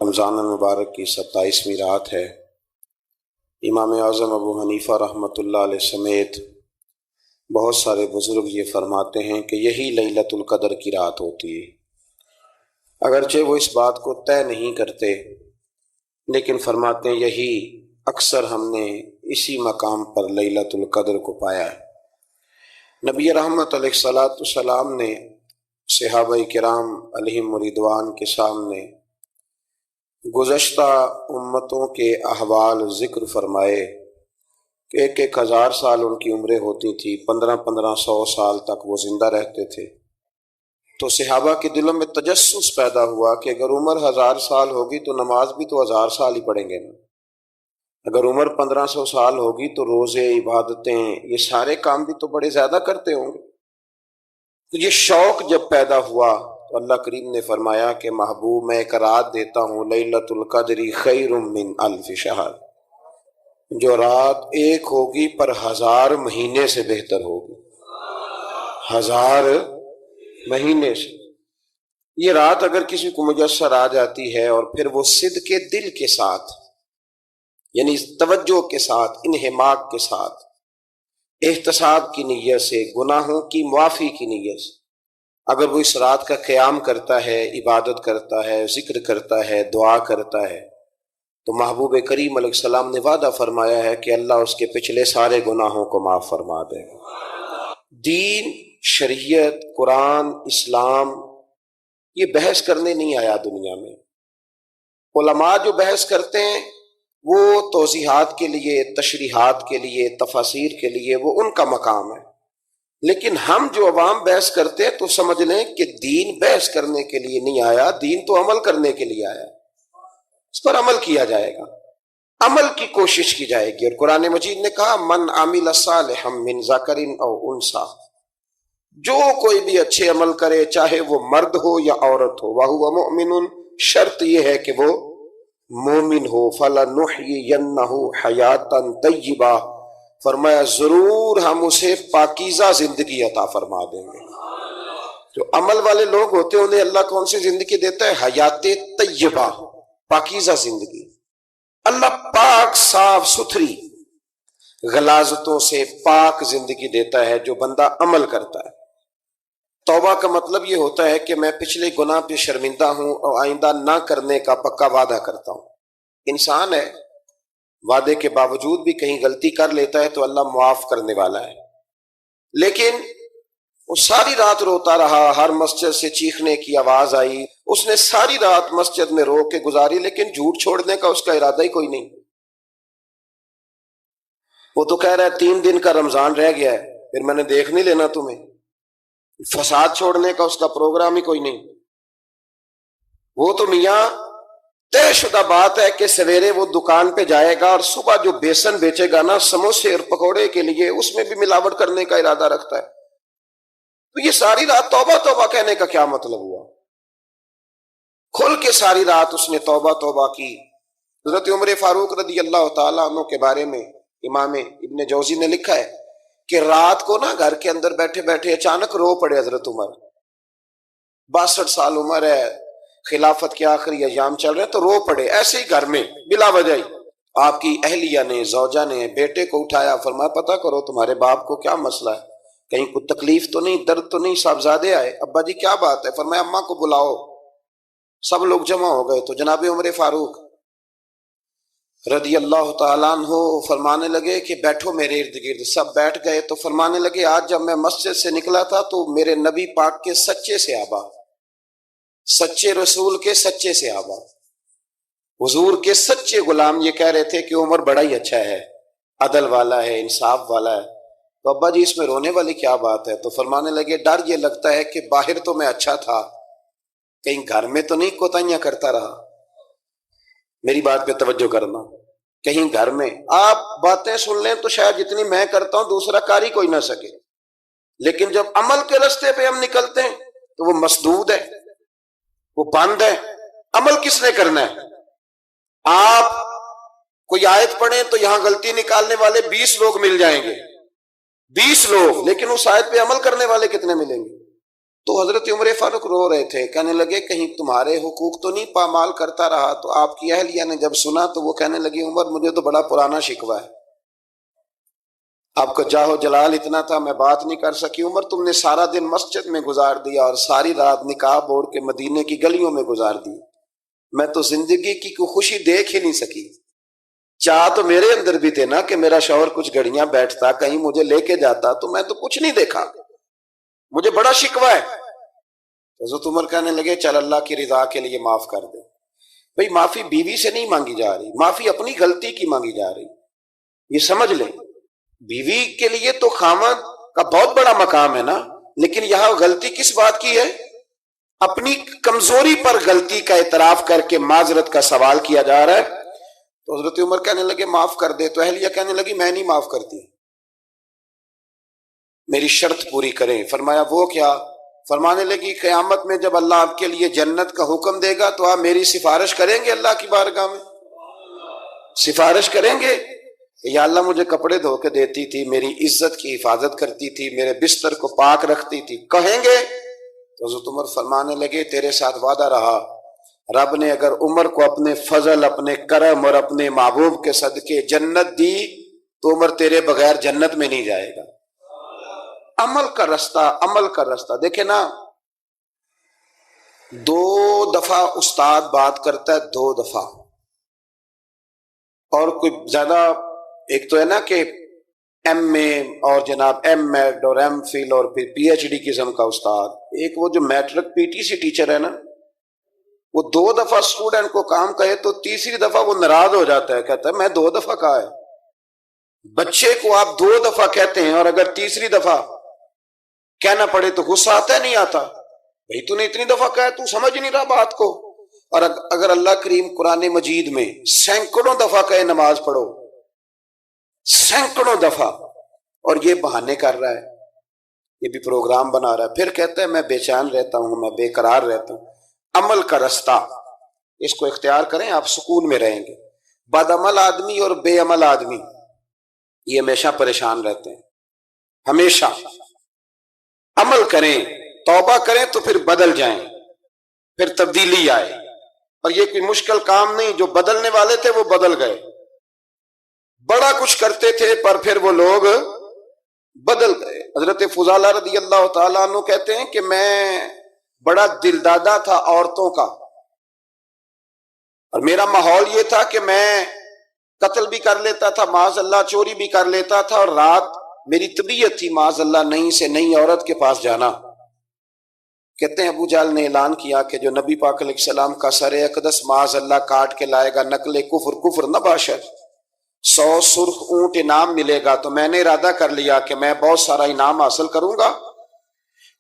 رمضان المبارک کی 27ویں رات ہے۔ امام اعظم ابو حنیفہ رحمۃ اللہ علیہ سمیت بہت سارے بزرگ یہ فرماتے ہیں کہ یہی لیلۃ القدر کی رات ہوتی ہے، اگرچہ وہ اس بات کو طے نہیں کرتے، لیکن فرماتے ہیں یہی اکثر ہم نے اسی مقام پر لیلۃ القدر کو پایا ہے۔ نبی رحمت علیہ الصلوۃ والسلام نے صحابہ کرام علیہم رضوان کے سامنے گزشتہ امتوں کے احوال ذکر فرمائے کہ 1,000 سال ان کی عمریں ہوتی تھی، 1500 سال تک وہ زندہ رہتے تھے۔ تو صحابہ کے دلوں میں تجسس پیدا ہوا کہ اگر عمر 1000 سال ہوگی تو نماز بھی تو 1000 سال ہی پڑھیں گے نا، اگر عمر 1500 سال ہوگی تو روزے، عبادتیں، یہ سارے کام بھی تو بڑے زیادہ کرتے ہوں گے۔ تو یہ شوق جب پیدا ہوا تو اللہ کریم نے فرمایا کہ محبوب میں ایک رات دیتا ہوں، لیلۃ القدر خیر من الف شہر، جو رات ایک ہوگی پر 1000 مہینے سے بہتر ہوگی، 1000 مہینے سے۔ یہ رات اگر کسی کو میسر آ جاتی ہے اور پھر وہ صدق دل کے ساتھ، یعنی توجہ کے ساتھ، انہماک کے ساتھ، احتساب کی نیت سے، گناہوں کی معافی کی نیت سے اگر وہ اس رات کا قیام کرتا ہے، عبادت کرتا ہے، ذکر کرتا ہے، دعا کرتا ہے، تو محبوب کریم علیہ السلام نے وعدہ فرمایا ہے کہ اللہ اس کے پچھلے سارے گناہوں کو معاف فرما دے گا۔ دین، شریعت، قرآن، اسلام یہ بحث کرنے نہیں آیا دنیا میں۔ علماء جو بحث کرتے ہیں وہ توضیحات کے لیے، تشریحات کے لیے، تفاسیر کے لیے، وہ ان کا مقام ہے، لیکن ہم جو عوام بحث کرتے ہیں تو سمجھ لیں کہ دین بحث کرنے کے لیے نہیں آیا، دین تو عمل کرنے کے لیے آیا، اس پر عمل کیا جائے گا، عمل کی کوشش کی جائے گی۔ اور قرآن مجید نے کہا من عمل صالحا من ذکر او انثی، جو کوئی بھی اچھے عمل کرے چاہے وہ مرد ہو یا عورت ہو، وہو مؤمن، شرط یہ ہے کہ وہ مومن ہو، فَلَنُحْيِيَنَّهُ حَيَاةً طَيِّبَةً، فرمایا ضرور ہم اسے پاکیزہ زندگی عطا فرما دیں گے۔ جو عمل والے لوگ ہوتے ہیں انہیں اللہ کون سی زندگی دیتا ہے؟ حیات طیبہ، پاکیزہ زندگی۔ اللہ پاک، صاف ستھری، غلاظتوں سے پاک زندگی دیتا ہے جو بندہ عمل کرتا ہے۔ توبہ کا مطلب یہ ہوتا ہے کہ میں پچھلے گناہ پہ شرمندہ ہوں اور آئندہ نہ کرنے کا پکا وعدہ کرتا ہوں۔ انسان ہے، وعدے کے باوجود بھی کہیں غلطی کر لیتا ہے تو اللہ معاف کرنے والا ہے، لیکن وہ ساری رات روتا رہا، ہر مسجد سے چیخنے کی آواز آئی، اس نے ساری رات مسجد میں رو کے گزاری، لیکن جھوٹ چھوڑنے کا اس کا ارادہ ہی کوئی نہیں۔ وہ تو کہہ رہا ہے 3 دن کا رمضان رہ گیا ہے، پھر میں نے دیکھ نہیں لینا تمہیں۔ فساد چھوڑنے کا اس کا پروگرام ہی کوئی نہیں۔ وہ تو میاں طے شدہ بات ہے کہ سویرے وہ دکان پہ جائے گا اور صبح جو بیسن بیچے گا نا سموسے اور پکوڑے کے لیے، اس میں بھی ملاوٹ کرنے کا ارادہ رکھتا ہے۔ تو یہ ساری رات توبہ توبہ کہنے کا کیا مطلب ہوا؟ کھل کے ساری رات اس نے توبہ توبہ کی۔ حضرت عمر فاروق رضی اللہ تعالیٰ عنہ کے بارے میں امام ابن جوزی نے لکھا ہے کہ رات کو نا گھر کے اندر بیٹھے بیٹھے اچانک رو پڑے حضرت عمر، 62 سال عمر ہے، خلافت کے آخری ایام چل رہے ہیں، تو رو پڑے ایسے ہی گھر میں بلا وجہ ہی۔ آپ کی اہلیہ نے، زوجہ نے بیٹے کو اٹھایا، فرمایا پتہ کرو تمہارے باپ کو کیا مسئلہ ہے، کہیں کوئی تکلیف تو نہیں، درد تو نہیں، صاحبزادے آئے، ابا جی کیا بات ہے؟ فرمایا اماں کو بلاؤ۔ سب لوگ جمع ہو گئے تو جناب عمر فاروق رضی اللہ تعالیٰ عنہ فرمانے لگے کہ بیٹھو میرے ارد گرد۔ سب بیٹھ گئے تو فرمانے لگے آج جب میں مسجد سے نکلا تھا تو میرے نبی پاک کے سچے صحابہ، سچے رسول کے سچے صحابہ، حضور کے سچے غلام یہ کہہ رہے تھے کہ عمر بڑا ہی اچھا ہے، عدل والا ہے، انصاف والا ہے۔ تو ابا جی اس میں رونے والی کیا بات ہے؟ تو فرمانے لگے ڈر یہ لگتا ہے کہ باہر تو میں اچھا تھا، کہیں گھر میں تو نہیں کوتاہیاں کرتا رہا۔ میری بات پہ توجہ کرنا، کہیں گھر میں آپ باتیں سن لیں تو شاید جتنی میں کرتا ہوں دوسرا کار ہی کوئی نہ سکے، لیکن جب عمل کے راستے پہ ہم نکلتے ہیں تو وہ مسدود ہے، وہ بند ہے۔ عمل کس نے کرنا ہے؟ آپ کوئی آیت پڑھیں تو یہاں غلطی نکالنے والے 20 لوگ مل جائیں گے، 20 لوگ، لیکن اس آیت پہ عمل کرنے والے کتنے ملیں گے؟ تو حضرت عمر فاروق رو رہے تھے، کہنے لگے کہیں تمہارے حقوق تو نہیں پامال کرتا رہا؟ تو آپ کی اہلیہ نے جب سنا تو وہ کہنے لگی عمر مجھے تو بڑا پرانا شکوہ ہے، آپ کا جاہ و جلال اتنا تھا میں بات نہیں کر سکی۔ عمر تم نے سارا دن مسجد میں گزار دیا اور ساری رات نقاب اوڑھ کے مدینے کی گلیوں میں گزار دی، میں تو زندگی کی کوئی خوشی دیکھ ہی نہیں سکی۔ چاہ تو میرے اندر بھی تھے نا کہ میرا شوہر کچھ گھڑیاں بیٹھتا، کہیں مجھے لے کے جاتا، تو میں تو کچھ نہیں دیکھا، مجھے بڑا شکوہ ہے۔ حضرت عمر کہنے لگے چل اللہ کی رضا کے لیے معاف کر دے۔ بھئی معافی بیوی سے نہیں مانگی جا رہی، معافی اپنی غلطی کی مانگی جا رہی، یہ سمجھ لیں۔ بیوی کے لیے تو خاوند کا بہت بڑا مقام ہے نا، لیکن یہاں غلطی کس بات کی ہے؟ اپنی کمزوری پر غلطی کا اعتراف کر کے معذرت کا سوال کیا جا رہا ہے۔ تو حضرت عمر کہنے لگے معاف کر دے، تو اہلیہ کہنے لگی میں نہیں معاف کرتی، میری شرط پوری کریں۔ فرمایا وہ کیا؟ فرمانے لگی قیامت میں جب اللہ آپ کے لیے جنت کا حکم دے گا تو آپ میری سفارش کریں گے اللہ کی بارگاہ میں؟ سفارش کریں گے کہ یا اللہ مجھے کپڑے دھو کے دیتی تھی، میری عزت کی حفاظت کرتی تھی، میرے بستر کو پاک رکھتی تھی، کہیں گے؟ تو حضرت عمر فرمانے لگے تیرے ساتھ وعدہ رہا، رب نے اگر عمر کو اپنے فضل، اپنے کرم اور اپنے محبوب کے صدقے جنت دی تو عمر تیرے بغیر جنت میں نہیں جائے گا۔ عمل کا رستہ، عمل کا رستہ دیکھیں نا، 2 دفعہ استاد بات کرتا ہے، 2 دفعہ، اور کوئی زیادہ، ایک تو ہے نا کہ ایم اے اور جناب ایم ایڈ اور ایم فل اور پھر پی ایچ ڈی قسم کا استاد، ایک وہ جو matric P T C teacher ہے نا، وہ 2 دفعہ اسٹوڈنٹ کو کام کہے تو تیسری دفعہ وہ ناراض ہو جاتا ہے، کہتا ہے میں 2 دفعہ کہا ہے۔ بچے کو آپ 2 دفعہ کہتے ہیں اور اگر تیسری دفعہ کہنا پڑے تو غصہ آتا ہے نہیں آتا؟ بھئی تو نے اتنی دفعہ کہا تو سمجھ نہیں رہا بات کو۔ اور اگر اللہ کریم قرآن مجید میں سینکڑوں دفعہ کہے نماز پڑھو، سینکڑوں دفعہ، اور یہ بہانے کر رہا ہے، یہ بھی پروگرام بنا رہا ہے، پھر کہتا ہے میں بے چین رہتا ہوں، میں بے قرار رہتا ہوں۔ عمل کا رستہ اس کو اختیار کریں، آپ سکون میں رہیں گے۔ بد عمل آدمی اور بے عمل آدمی یہ ہمیشہ پریشان رہتے ہیں، ہمیشہ۔ عمل کریں، توبہ کریں تو پھر بدل جائیں، پھر تبدیلی آئے، اور یہ کوئی مشکل کام نہیں، جو بدلنے والے تھے وہ بدل گئے، بڑا کچھ کرتے تھے پر پھر وہ لوگ بدل گئے۔ حضرت فضالہ رضی اللہ تعالیٰ عنہ کہتے ہیں کہ میں بڑا دل دادا تھا عورتوں کا، اور میرا ماحول یہ تھا کہ میں قتل بھی کر لیتا تھا، معاذ اللہ چوری بھی کر لیتا تھا، اور رات میری طبیعت تھی معاذ اللہ نئی سے نئی عورت کے پاس جانا۔ کہتے ہیں ابو جہل نے اعلان کیا کہ جو نبی پاک علیہ السلام کا سر اقدس معاذ اللہ کاٹ کے لائے گا نقل کفر، کفر نہ باشد، 100 سرخ اونٹ انعام ملے گا۔ تو میں نے ارادہ کر لیا کہ میں بہت سارا انعام حاصل کروں گا۔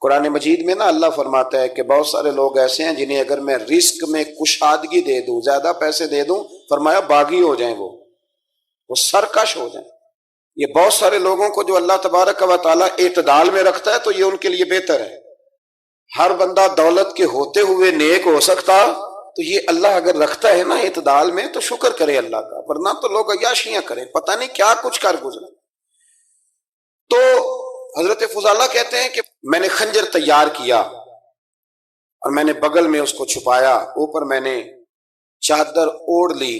قرآن مجید میں نا اللہ فرماتا ہے کہ بہت سارے لوگ ایسے ہیں جنہیں اگر میں رزق میں کشادگی دے دوں، زیادہ پیسے دے دوں، فرمایا باغی ہو جائیں، وہ سرکش ہو جائیں۔ یہ بہت سارے لوگوں کو جو اللہ تبارک و تعالیٰ اعتدال میں رکھتا ہے تو یہ ان کے لیے بہتر ہے۔ ہر بندہ دولت کے ہوتے ہوئے نیک ہو سکتا، تو یہ اللہ اگر رکھتا ہے نا اعتدال میں تو شکر کرے اللہ کا، ورنہ تو لوگ عیاشیاں کریں، پتہ نہیں کیا کچھ کر گزرے۔ تو حضرت فضالہ کہتے ہیں کہ میں نے خنجر تیار کیا اور میں نے بغل میں اس کو چھپایا، اوپر میں نے چادر اوڑھ لی۔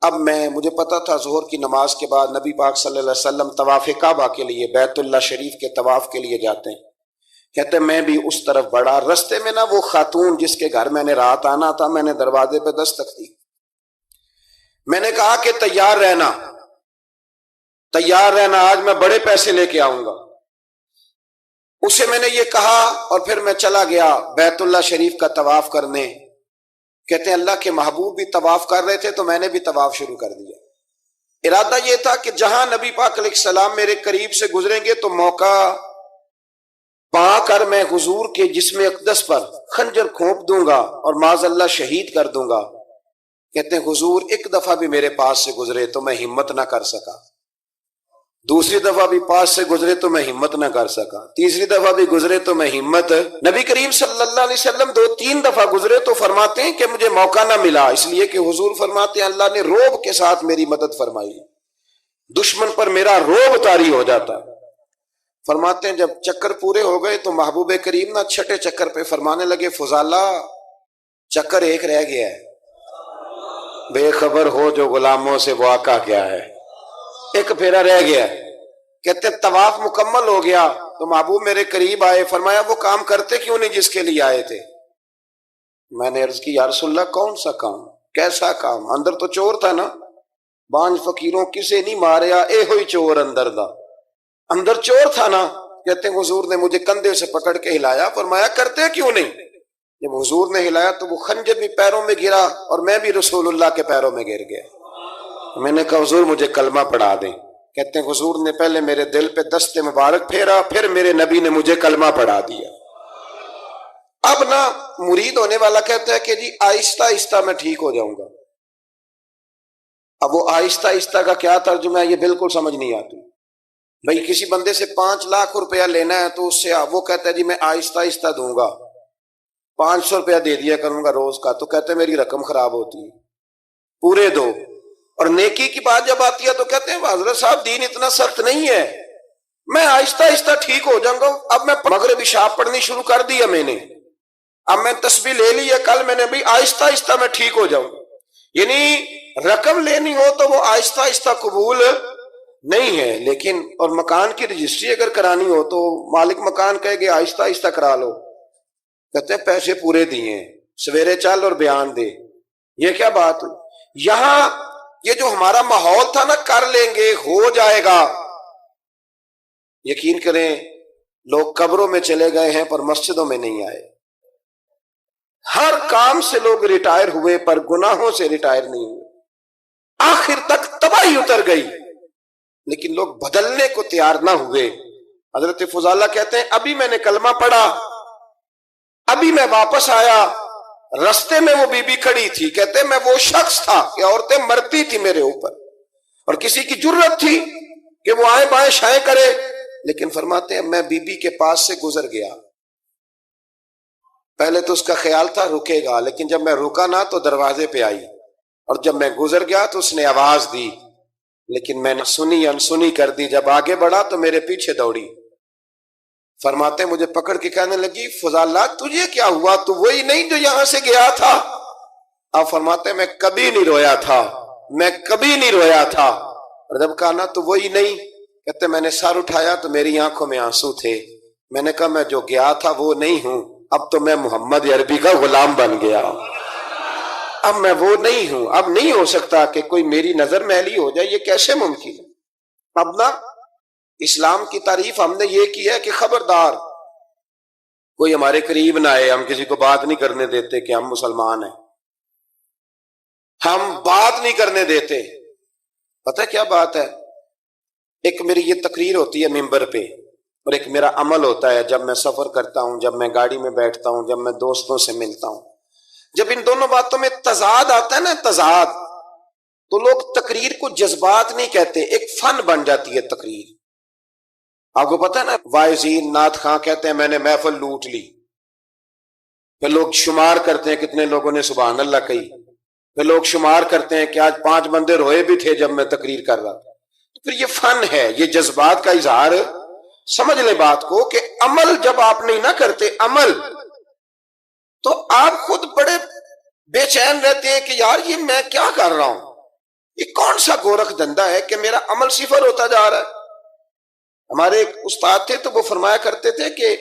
اب مجھے پتا تھا ظہر کی نماز کے بعد نبی پاک صلی اللہ علیہ وسلم طواف کعبہ کے لیے، بیت اللہ شریف کے طواف کے لیے جاتے ہیں۔ کہتے میں بھی اس طرف بڑھا، رستے میں نا وہ خاتون جس کے گھر میں نے رات آنا تھا، میں نے دروازے پہ دستک دی، میں نے کہا کہ تیار رہنا، تیار رہنا، آج میں بڑے پیسے لے کے آؤں گا۔ اسے میں نے یہ کہا اور پھر میں چلا گیا بیت اللہ شریف کا طواف کرنے۔ کہتے ہیں اللہ کے محبوب بھی طواف کر رہے تھے تو میں نے بھی طواف شروع کر دیا۔ ارادہ یہ تھا کہ جہاں نبی پاک علیہ السلام میرے قریب سے گزریں گے تو موقع پا کر میں حضور کے جسم اقدس پر خنجر کھونپ دوں گا اور معاذ اللہ شہید کر دوں گا۔ کہتے ہیں حضور ایک دفعہ بھی میرے پاس سے گزرے تو میں ہمت نہ کر سکا، دوسری دفعہ بھی پاس سے گزرے تو میں ہمت نہ کر سکا، تیسری دفعہ بھی گزرے تو میں ہمت، نبی کریم صلی اللہ علیہ وسلم 2-3 دفعہ گزرے تو فرماتے ہیں کہ مجھے موقع نہ ملا، اس لیے کہ حضور فرماتے ہیں اللہ نے روب کے ساتھ میری مدد فرمائی، دشمن پر میرا روب طاری ہو جاتا۔ فرماتے ہیں جب چکر پورے ہو گئے تو محبوب کریم نا چھٹے چکر پہ فرمانے لگے فضالہ چکر ایک رہ گیا ہے، بے خبر ہو جو غلاموں سے وہ آقا کیا ہے، ایک پھیرا رہ گیا ہے۔ کہتے ہیں طواف مکمل ہو گیا تو محبوب میرے قریب آئے، فرمایا وہ کام کرتے کیوں نہیں جس کے لیے آئے تھے؟ میں نے عرض کی یا رسول اللہ کون سا کام، کیسا کام؟ اندر تو چور تھا نا، بانج فقیروں کسے نہیں ماریا، اے ہوئی چور اندر دا، اندر چور تھا نا۔ کہتے ہیں حضور نے مجھے کندھے سے پکڑ کے ہلایا، فرمایا کرتے کیوں نہیں؟ جب حضور نے ہلایا تو وہ خنجر بھی پیروں میں گرا اور میں بھی رسول اللہ کے پیروں میں گر گیا۔ میں نے کہا حضور مجھے کلمہ پڑھا دیں۔ کہتے ہیں حضور نے پہلے میرے دل پہ دست مبارک پھیرا، پھر میرے نبی نے مجھے کلمہ پڑھا دیا۔ اب نا مرید ہونے والا کہتا ہے کہ جی آہستہ آہستہ میں ٹھیک ہو جاؤں گا۔ اب وہ آہستہ آہستہ کا کیا ترجمہ ہے یہ بالکل سمجھ نہیں آتی۔ بھئی کسی بندے سے 5 لاکھ روپیہ لینا ہے تو اس سے وہ کہتا ہے جی میں آہستہ آہستہ دوں گا، 500 روپیہ دے دیا کروں گا روز کا، تو کہتے ہیں میری رقم خراب ہوتی ہے، پورے دو۔ اور نیکی کی بات جب آتی ہے تو کہتے ہیں حضرت صاحب دین اتنا سخت نہیں ہے، میں آہستہ آہستہ ٹھیک ہو جاؤں گا۔ اب میں مغرب عشاء پڑھنی شروع کر دیا میں نے، اب میں تسبیح لے لی ہے، کل میں نے بھی آہستہ آہستہ میں ٹھیک ہو جاؤں۔ یعنی رقم لینی ہو تو وہ آہستہ آہستہ قبول نہیں ہے، لیکن اور مکان کی رجسٹری اگر کرانی ہو تو مالک مکان کہے گے آہستہ آہستہ کرا لو، کہتے ہیں پیسے پورے دیے، سویرے چل اور بیان دے۔ یہ کیا بات ہوئی؟ یہاں یہ جو ہمارا ماحول تھا نا کر لیں گے ہو جائے گا، یقین کریں لوگ قبروں میں چلے گئے ہیں پر مسجدوں میں نہیں آئے۔ ہر کام سے لوگ ریٹائر ہوئے پر گناہوں سے ریٹائر نہیں ہوئے، آخر تک تباہی اتر گئی لیکن لوگ بدلنے کو تیار نہ ہوئے۔ حضرت فضالہ کہتے ہیں ابھی میں نے کلمہ پڑھا، ابھی میں واپس آیا، رستے میں وہ بی بی کھڑی تھی، کہتے ہیں میں وہ شخص تھا کہ عورتیں مرتی تھی میرے اوپر اور کسی کی جرت تھی کہ وہ آئیں بائیں شائیں کرے، لیکن فرماتے ہیں میں بی بی کے پاس سے گزر گیا۔ پہلے تو اس کا خیال تھا رکے گا، لیکن جب میں رکا نہ تو دروازے پہ آئی، اور جب میں گزر گیا تو اس نے آواز دی، لیکن میں نے سنی انسنی کر دی۔ جب آگے بڑھا تو میرے پیچھے دوڑی۔ فرماتے ہیں مجھے پکڑ کے کہنے لگی فضالہ تجھے کیا ہوا، تو وہی نہیں جو یہاں سے گیا تھا؟ آپ فرماتے ہیں میں کبھی نہیں رویا تھا، میں کبھی نہیں رویا تھا۔ اور جب کہا نا تو وہی نہیں، کہتے میں نے سر اٹھایا تو میری آنکھوں میں آنسو تھے۔ میں نے کہا میں جو گیا تھا وہ نہیں ہوں، اب تو میں محمد عربی کا غلام بن گیا، اب میں وہ نہیں ہوں، اب نہیں ہو سکتا کہ کوئی میری نظر میلی ہو جائے، یہ کیسے ممکن ہے؟ اب نا اسلام کی تعریف ہم نے یہ کی ہے کہ خبردار کوئی ہمارے قریب نہ آئے، ہم کسی کو بات نہیں کرنے دیتے کہ ہم مسلمان ہیں، ہم بات نہیں کرنے دیتے۔ پتہ کیا بات ہے، ایک میری یہ تقریر ہوتی ہے ممبر پہ، اور ایک میرا عمل ہوتا ہے جب میں سفر کرتا ہوں، جب میں گاڑی میں بیٹھتا ہوں، جب میں دوستوں سے ملتا ہوں۔ جب ان دونوں باتوں میں تضاد آتا ہے نا، تضاد، تو لوگ تقریر کو جذبات نہیں کہتے، ایک فن بن جاتی ہے تقریر۔ آپ کو پتہ ہے نا وائزین نعت خواں کہتے ہیں میں نے محفل لوٹ لی، پھر لوگ شمار کرتے ہیں کتنے لوگوں نے سبحان اللہ کہی، پھر لوگ شمار کرتے ہیں کہ آج 5 بندے روئے بھی تھے جب میں تقریر کر رہا تھا۔ تو پھر یہ فن ہے، یہ جذبات کا اظہار۔ سمجھ لیں بات کو کہ عمل جب آپ نہیں نہ کرتے عمل، تو آپ خود بڑے بے چین رہتے ہیں کہ یار یہ میں کیا کر رہا ہوں، یہ کون سا گورکھ دھندا ہے کہ میرا عمل صفر ہوتا جا رہا ہے۔ ہمارے ایک استاد تھے تو وہ فرمایا کرتے تھے کہ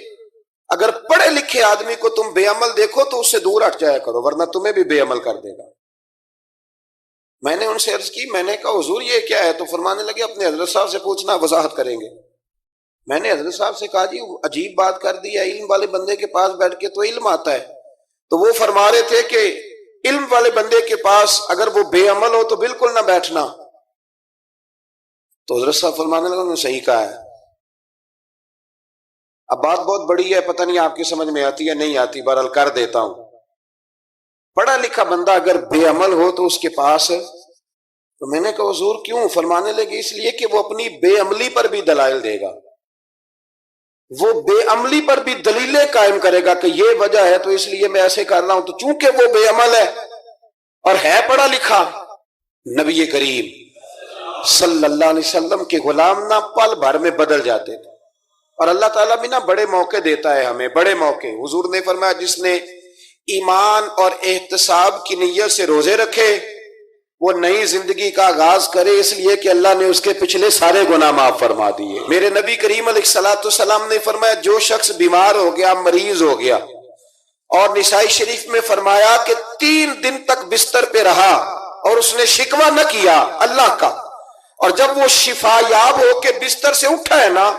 اگر پڑھے لکھے آدمی کو تم بے عمل دیکھو تو اس سے دور ہٹ جایا کرو ورنہ تمہیں بھی بے عمل کر دے گا۔ میں نے ان سے عرض کی، میں نے کہا حضور یہ کیا ہے؟ تو فرمانے لگے اپنے حضرت صاحب سے پوچھنا، وضاحت کریں گے۔ میں نے حضرت صاحب سے کہا جی عجیب بات کر دی ہے، علم والے بندے کے پاس بیٹھ کے تو علم آتا ہے۔ تو وہ فرما رہے تھے کہ علم والے بندے کے پاس اگر وہ بے عمل ہو تو بالکل نہ بیٹھنا۔ تو حضرت صاحب فرمانے لگا انہوں نے صحیح کہا ہے۔ اب بات بہت بڑی ہے، پتہ نہیں آپ کی سمجھ میں آتی ہے نہیں آتی، بہرحال کر دیتا ہوں۔ پڑھا لکھا بندہ اگر بے عمل ہو تو اس کے پاس، تو میں نے کہا حضور کیوں؟ فرمانے لگے اس لیے کہ وہ اپنی بے عملی پر بھی دلائل دے گا، وہ بے عملی پر بھی دلیلیں قائم کرے گا کہ یہ وجہ ہے تو اس لیے میں ایسے کر رہا ہوں۔ تو چونکہ وہ بے عمل ہے اور ہے پڑھا لکھا، نبی کریم صلی اللہ علیہ وسلم کے غلام نہ پل بھر میں بدل جاتے تھے۔ اور اللہ تعالیٰ بھی نا بڑے موقع دیتا ہے ہمیں، بڑے موقع۔ حضور نے فرمایا جس نے ایمان اور احتساب کی نیت سے روزے رکھے وہ نئی زندگی کا آغاز کرے، اس لیے کہ اللہ نے اس کے پچھلے سارے گناہ معاف فرما دیے۔ میرے نبی کریم علیہ الصلوۃ والسلام نے فرمایا جو شخص بیمار ہو گیا، مریض ہو گیا، اور نسائی شریف میں فرمایا کہ 3 دن تک بستر پہ رہا اور اس نے شکوہ نہ کیا اللہ کا، اور جب وہ شفا یاب ہو کے بستر سے اٹھا ہے نا،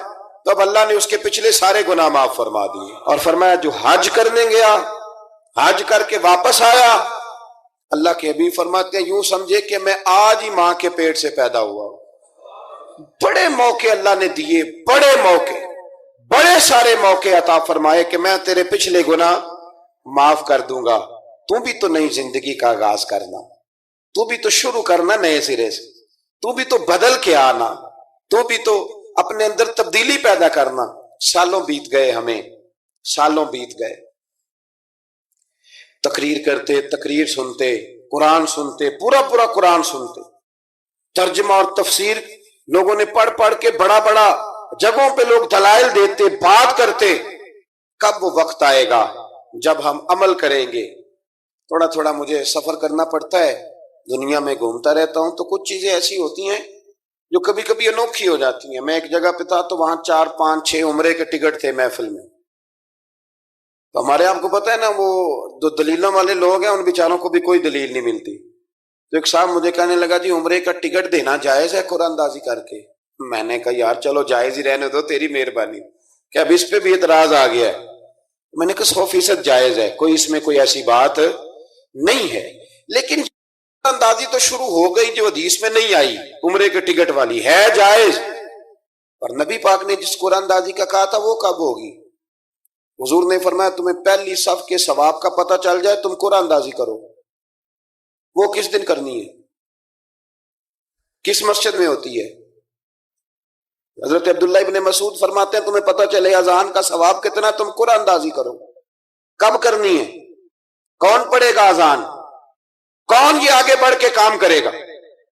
تب اللہ نے اس کے پچھلے سارے گناہ معاف فرما دیے۔ اور فرمایا جو حج کرنے گیا، حج کر کے واپس آیا، اللہ کے حبیب فرماتے ہیں یوں سمجھے کہ میں آج ہی ماں کے پیٹ سے پیدا ہوا۔ بڑے موقع اللہ نے دیے، بڑے موقع، بڑے سارے موقع عطا فرمائے کہ میں تیرے پچھلے گناہ معاف کر دوں گا، تو بھی تو نئی زندگی کا آغاز کرنا، تو بھی تو شروع کرنا نئے سرے سے، تو بھی تو بدل کے آنا، تو بھی تو اپنے اندر تبدیلی پیدا کرنا۔ سالوں بیت گئے، ہمیں سالوں بیت گئے، تقریر کرتے، تقریر سنتے، قرآن سنتے، پورا پورا قرآن سنتے، ترجمہ اور تفسیر لوگوں نے پڑھ پڑھ کے بڑا بڑا جگہوں پہ لوگ دلائل دیتے، بات کرتے۔ کب وہ وقت آئے گا جب ہم عمل کریں گے؟ تھوڑا تھوڑا مجھے سفر کرنا پڑتا ہے، دنیا میں گھومتا رہتا ہوں، تو کچھ چیزیں ایسی ہوتی ہیں جو کبھی کبھی انوکھی ہو جاتی ہیں۔ میں ایک جگہ پہ تھا تو وہاں 4 5 6 عمرے کے ٹکٹ تھے محفل میں، تو ہمارے آپ کو پتہ ہے نا وہ جو دلیلوں والے لوگ ہیں ان بیچاروں کو بھی کوئی دلیل نہیں ملتی۔ تو ایک صاحب مجھے کہنے لگا جی عمرے کا ٹکٹ دینا جائز ہے قرآن اندازی کر کے؟ میں نے کہا یار چلو جائز ہی رہنے دو، تیری مہربانی، کہ اب اس پہ بھی اعتراض آ گیا ہے۔ میں نے کہا 100% جائز ہے، کوئی اس میں کوئی ایسی بات نہیں ہے، لیکن اندازی تو شروع ہو گئی جو حدیث میں نہیں آئی، عمرے کے ٹکٹ والی ہے جائز، اور نبی پاک نے جس قرآن اندازی کا کہا تھا وہ کب ہوگی؟ حضور نے فرمایا تمہیں پہلی صف کے ثواب کا پتہ چل جائے تم قرآن اندازی کرو، وہ کس دن کرنی ہے، کس مسجد میں ہوتی ہے؟ حضرت عبداللہ ابن مسعود فرماتے ہیں تمہیں پتہ چلے اذان کا ثواب کتنا، تم قرآن اندازی کرو۔ کب کرنی ہے؟ کون پڑھے گا اذان؟ کون یہ آگے بڑھ کے کام کرے گا؟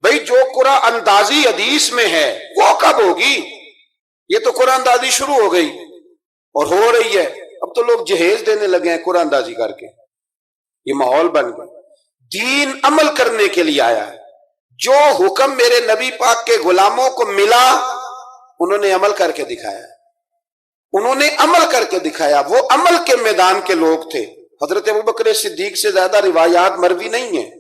بھئی جو قرآن اندازی حدیث میں ہے وہ کب ہوگی؟ یہ تو قرآن اندازی شروع ہو گئی اور ہو رہی ہے، اب تو لوگ جہیز دینے لگے ہیں قرآن اندازی کر کے، یہ ماحول بن گیا۔ دین عمل کرنے کے لیے آیا ہے، جو حکم میرے نبی پاک کے غلاموں کو ملا انہوں نے عمل کر کے دکھایا، انہوں نے عمل کر کے دکھایا، وہ عمل کے میدان کے لوگ تھے۔ حضرت ابوبکر صدیق سے زیادہ روایات مروی نہیں ہیں،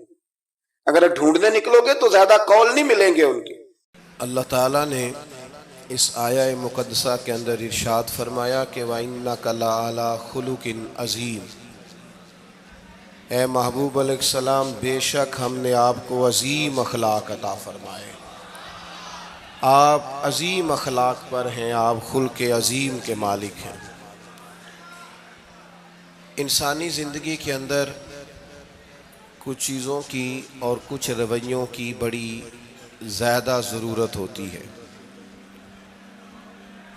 اگر ڈھونڈنے نکلو گے تو زیادہ قول نہیں ملیں گے ان کے۔ اللہ تعالیٰ نے اس آیہ مقدسہ کے اندر ارشاد فرمایا کہ وَإِنَّكَ لَعَلَىٰ خُلُقٍ عَظِيمٍ، اے محبوب علیہ السلام بے شک ہم نے آپ کو عظیم اخلاق عطا فرمائے، آپ عظیم اخلاق پر ہیں، آپ خلق عظیم کے مالک ہیں۔ انسانی زندگی کے اندر کچھ چیزوں کی اور کچھ رویوں کی بڑی زیادہ ضرورت ہوتی ہے۔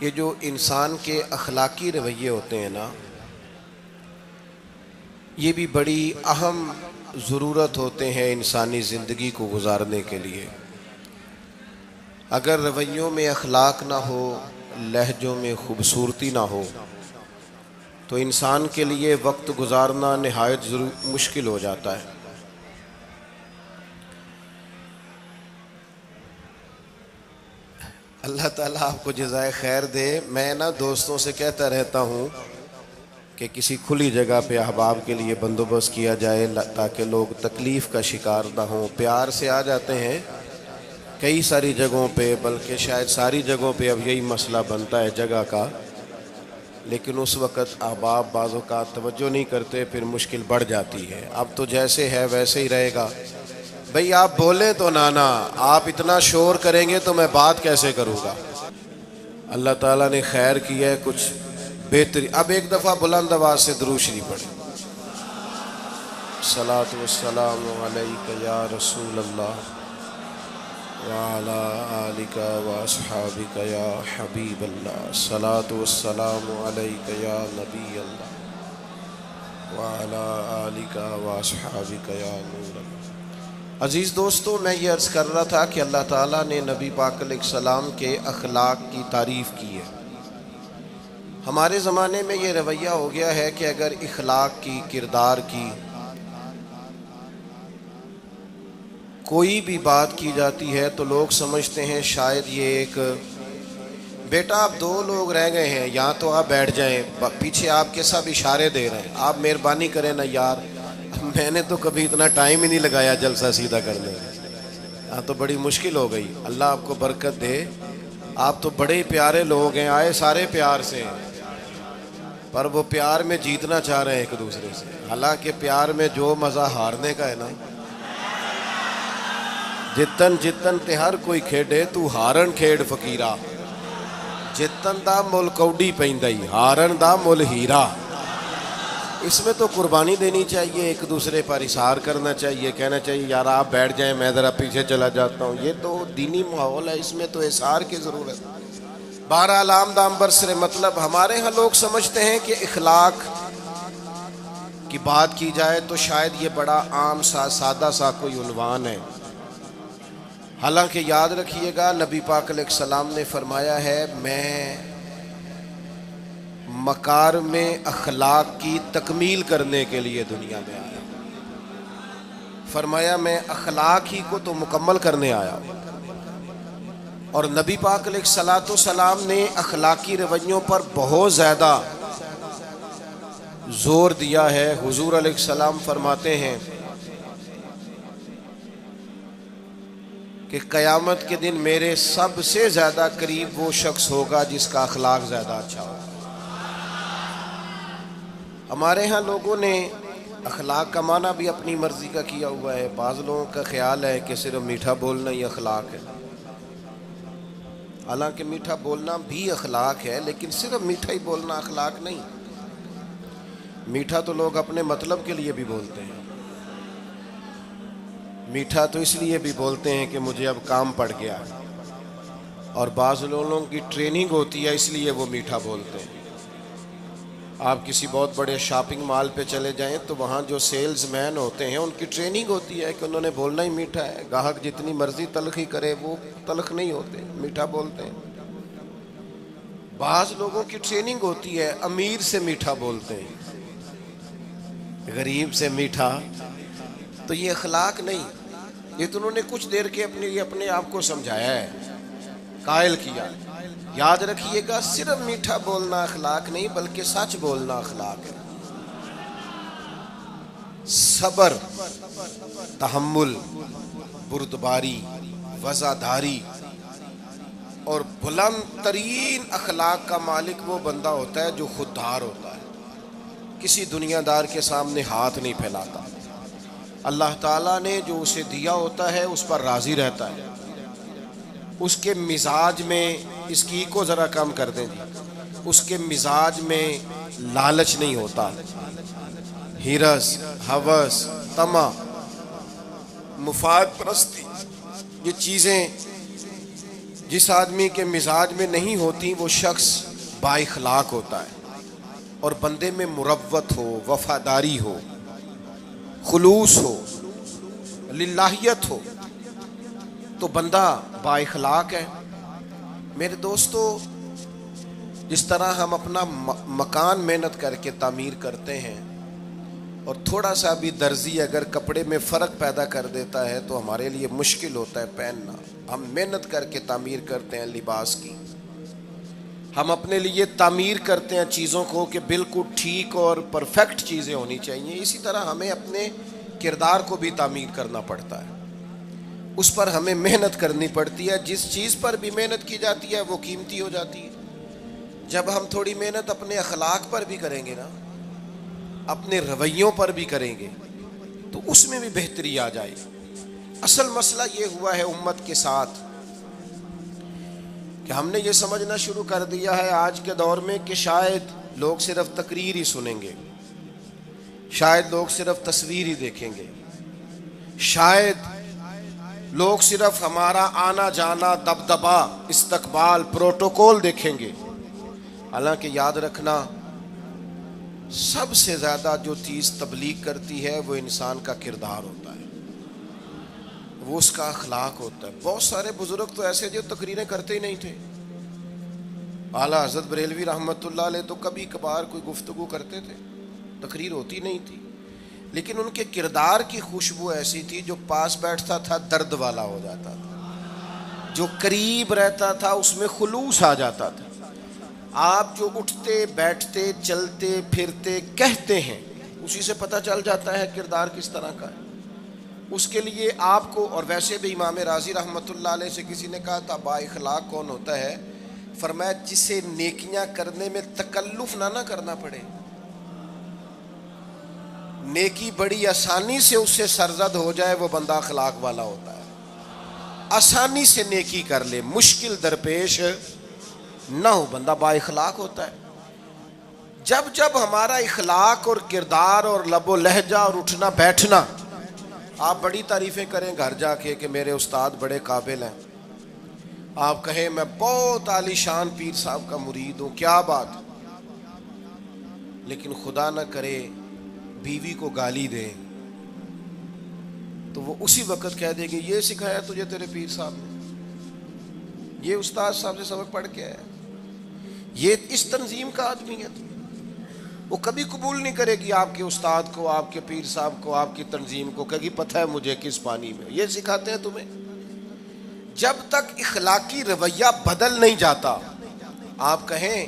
یہ جو انسان کے اخلاقی رویے ہوتے ہیں نا، یہ بھی بڑی اہم ضرورت ہوتے ہیں انسانی زندگی کو گزارنے کے لیے۔ اگر رویوں میں اخلاق نہ ہو، لہجوں میں خوبصورتی نہ ہو، تو انسان کے لیے وقت گزارنا نہایت مشکل ہو جاتا ہے۔ اللہ تعالیٰ آپ کو جزائے خیر دے۔ میں نا دوستوں سے کہتا رہتا ہوں کہ کسی کھلی جگہ پہ احباب کے لیے بندوبست کیا جائے تاکہ لوگ تکلیف کا شکار نہ ہوں۔ پیار سے آ جاتے ہیں کئی ساری جگہوں پہ، بلکہ شاید ساری جگہوں پہ اب یہی مسئلہ بنتا ہے جگہ کا، لیکن اس وقت احباب بعض اوقات توجہ نہیں کرتے، پھر مشکل بڑھ جاتی ہے۔ اب تو جیسے ہے ویسے ہی رہے گا۔ بھئی آپ بولیں تو نانا، آپ اتنا شور کریں گے تو میں بات کیسے کروں گا؟ اللہ تعالیٰ نے خیر کیا ہے، کچھ بہتری۔ اب ایک دفعہ بلند آواز سے درود شریف پڑھیں۔ الصلاۃ والسلام علیک یا رسول اللہ وعلی آلک واصحابک یا حبیب اللہ، الصلاۃ والسلام علیک یا نبی اللہ وعلی آلک واصحابک یا نور اللہ۔ عزیز دوستو، میں یہ عرض کر رہا تھا کہ اللہ تعالیٰ نے نبی پاک علیہ السلام کے اخلاق کی تعریف کی ہے۔ ہمارے زمانے میں یہ رویہ ہو گیا ہے کہ اگر اخلاق کی، کردار کی کوئی بھی بات کی جاتی ہے تو لوگ سمجھتے ہیں شاید یہ ایک بیٹا آپ دو لوگ رہ گئے ہیں، یا تو آپ بیٹھ جائیں، پیچھے آپ کے سب اشارے دے رہے ہیں، آپ مہربانی کریں نا یار، میں نے تو کبھی اتنا ٹائم ہی نہیں لگایا جلسہ سیدھا کرنے میں، ہاں تو بڑی مشکل ہو گئی۔ اللہ آپ کو برکت دے، آپ تو بڑے ہی پیارے لوگ ہیں، آئے سارے پیار سے ہیں، پر وہ پیار میں جیتنا چاہ رہے ہیں ایک دوسرے سے، حالانکہ پیار میں جو مزہ ہارنے کا ہے نا، جتن جتن تے ہر کوئی کھیڈے تو ہارن کھیڈ فقیرہ، جتن دا مل کوڈی پیندائی ہارن دا مل ہیرا۔ اس میں تو قربانی دینی چاہیے، ایک دوسرے پر اظہار کرنا چاہیے، کہنا چاہیے یار آپ بیٹھ جائیں میں ذرا پیچھے چلا جاتا ہوں، یہ تو دینی ماحول ہے، اس میں تو اظہار کی ضرورت ہے۔ بہرحال آمدام برسر مطلب ہمارے ہاں لوگ سمجھتے ہیں کہ اخلاق کی بات کی جائے تو شاید یہ بڑا عام سا سادہ سا کوئی عنوان ہے، حالانکہ یاد رکھیے گا نبی پاک علیہ السلام نے فرمایا ہے میں مکارم اخلاق کی تکمیل کرنے کے لیے دنیا میں آیا، فرمایا میں اخلاق ہی کو تو مکمل کرنے آیا۔ اور نبی پاک علیہ السلام نے اخلاقی رویوں پر بہت زیادہ زور دیا ہے۔ حضور علیہ السلام فرماتے ہیں کہ قیامت کے دن میرے سب سے زیادہ قریب وہ شخص ہوگا جس کا اخلاق زیادہ اچھا ہوگا۔ ہمارے ہاں لوگوں نے اخلاق کا معنی بھی اپنی مرضی کا کیا ہوا ہے، بعض لوگوں کا خیال ہے کہ صرف میٹھا بولنا ہی اخلاق ہے، حالانکہ میٹھا بولنا بھی اخلاق ہے، لیکن صرف میٹھا ہی بولنا اخلاق نہیں۔ میٹھا تو لوگ اپنے مطلب کے لیے بھی بولتے ہیں، میٹھا تو اس لیے بھی بولتے ہیں کہ مجھے اب کام پڑ گیا، اور بعض لوگوں کی ٹریننگ ہوتی ہے اس لیے وہ میٹھا بولتے ہیں۔ آپ کسی بہت بڑے شاپنگ مال پہ چلے جائیں تو وہاں جو سیلز مین ہوتے ہیں ان کی ٹریننگ ہوتی ہے کہ انہوں نے بولنا ہی میٹھا ہے، گاہک جتنی مرضی تلخی کرے وہ تلخ نہیں ہوتے، میٹھا بولتے ہیں۔ بعض لوگوں کی ٹریننگ ہوتی ہے امیر سے میٹھا بولتے ہیں، غریب سے میٹھا، تو یہ اخلاق نہیں، یہ تو انہوں نے کچھ دیر کے اپنے آپ کو سمجھایا ہے، قائل کیا۔ یاد رکھیے گا صرف میٹھا بولنا اخلاق نہیں بلکہ سچ بولنا اخلاق ہے۔ صبر، تحمل، بردباری، وفاداری اور بلند ترین اخلاق کا مالک وہ بندہ ہوتا ہے جو خوددار ہوتا ہے، کسی دنیا دار کے سامنے ہاتھ نہیں پھیلاتا، اللہ تعالیٰ نے جو اسے دیا ہوتا ہے اس پر راضی رہتا ہے، اس کے مزاج میں اس کی کو ذرا کم کر دیں جی، اس کے مزاج میں لالچ نہیں ہوتا، ہرس، ہوس، طمع، مفاد پرستی، یہ چیزیں جس آدمی کے مزاج میں نہیں ہوتی وہ شخص با اخلاق ہوتا ہے، اور بندے میں مروت ہو، وفاداری ہو، خلوص ہو، للہیت ہو تو بندہ با اخلاق ہے۔ میرے دوستو، جس طرح ہم اپنا مکان محنت کر کے تعمیر کرتے ہیں، اور تھوڑا سا بھی درزی اگر کپڑے میں فرق پیدا کر دیتا ہے تو ہمارے لیے مشکل ہوتا ہے پہننا، ہم محنت کر کے تعمیر کرتے ہیں لباس کی، ہم اپنے لیے تعمیر کرتے ہیں چیزوں کو کہ بالکل ٹھیک اور پرفیکٹ چیزیں ہونی چاہیے، اسی طرح ہمیں اپنے کردار کو بھی تعمیر کرنا پڑتا ہے، اس پر ہمیں محنت کرنی پڑتی ہے، جس چیز پر بھی محنت کی جاتی ہے وہ قیمتی ہو جاتی ہے۔ جب ہم تھوڑی محنت اپنے اخلاق پر بھی کریں گے نا، اپنے رویوں پر بھی کریں گے تو اس میں بھی بہتری آ جائے گی۔ اصل مسئلہ یہ ہوا ہے امت کے ساتھ کہ ہم نے یہ سمجھنا شروع کر دیا ہے آج کے دور میں کہ شاید لوگ صرف تقریر ہی سنیں گے، شاید لوگ صرف تصویر ہی دیکھیں گے، شاید لوگ صرف ہمارا آنا جانا، دبدبا، استقبال، پروٹوکول دیکھیں گے، حالانکہ یاد رکھنا سب سے زیادہ جو چیز تبلیغ کرتی ہے وہ انسان کا کردار ہوتا ہے، وہ اس کا اخلاق ہوتا ہے۔ بہت سارے بزرگ تو ایسے جو تقریریں کرتے ہی نہیں تھے، اعلیٰ حضرت بریلوی رحمۃ اللہ علیہ تو کبھی کبھار کوئی گفتگو کرتے تھے، تقریر ہوتی نہیں تھی، لیکن ان کے کردار کی خوشبو ایسی تھی جو پاس بیٹھتا تھا درد والا ہو جاتا تھا، جو قریب رہتا تھا اس میں خلوص آ جاتا تھا۔ آپ جو اٹھتے بیٹھتے چلتے پھرتے کہتے ہیں اسی سے پتہ چل جاتا ہے کردار کس طرح کا ہے۔ اس کے لیے آپ کو، اور ویسے بھی امام راضی رحمۃ اللہ علیہ سے کسی نے کہا تھا با اخلاق کون ہوتا ہے؟ فرمایا جسے نیکیاں کرنے میں تکلف نہ کرنا پڑے، نیکی بڑی آسانی سے اس سے سرزد ہو جائے، وہ بندہ اخلاق والا ہوتا ہے۔ آسانی سے نیکی کر لے، مشکل درپیش نہ ہو، بندہ با اخلاق ہوتا ہے۔ جب جب ہمارا اخلاق اور کردار اور لب و لہجہ اور اٹھنا بیٹھنا، آپ بڑی تعریفیں کریں گھر جا کے کہ میرے استاد بڑے قابل ہیں، آپ کہیں میں بہت عالی شان پیر صاحب کا مرید ہوں، کیا بات، لیکن خدا نہ کرے بیوی کو گالی دے تو وہ اسی وقت کہہ دے گی یہ سکھایا تجھے تیرے پیر صاحب نے، یہ استاد صاحب سے سبق پڑھ کے آیا، یہ اس تنظیم کا آدمی ہے۔ وہ کبھی قبول نہیں کرے گی آپ کے استاد کو، آپ کے پیر صاحب کو، آپ کی تنظیم کو، کہے گی پتہ ہے مجھے کس پانی میں یہ سکھاتے ہیں تمہیں۔ جب تک اخلاقی رویہ بدل نہیں جاتا، آپ کہیں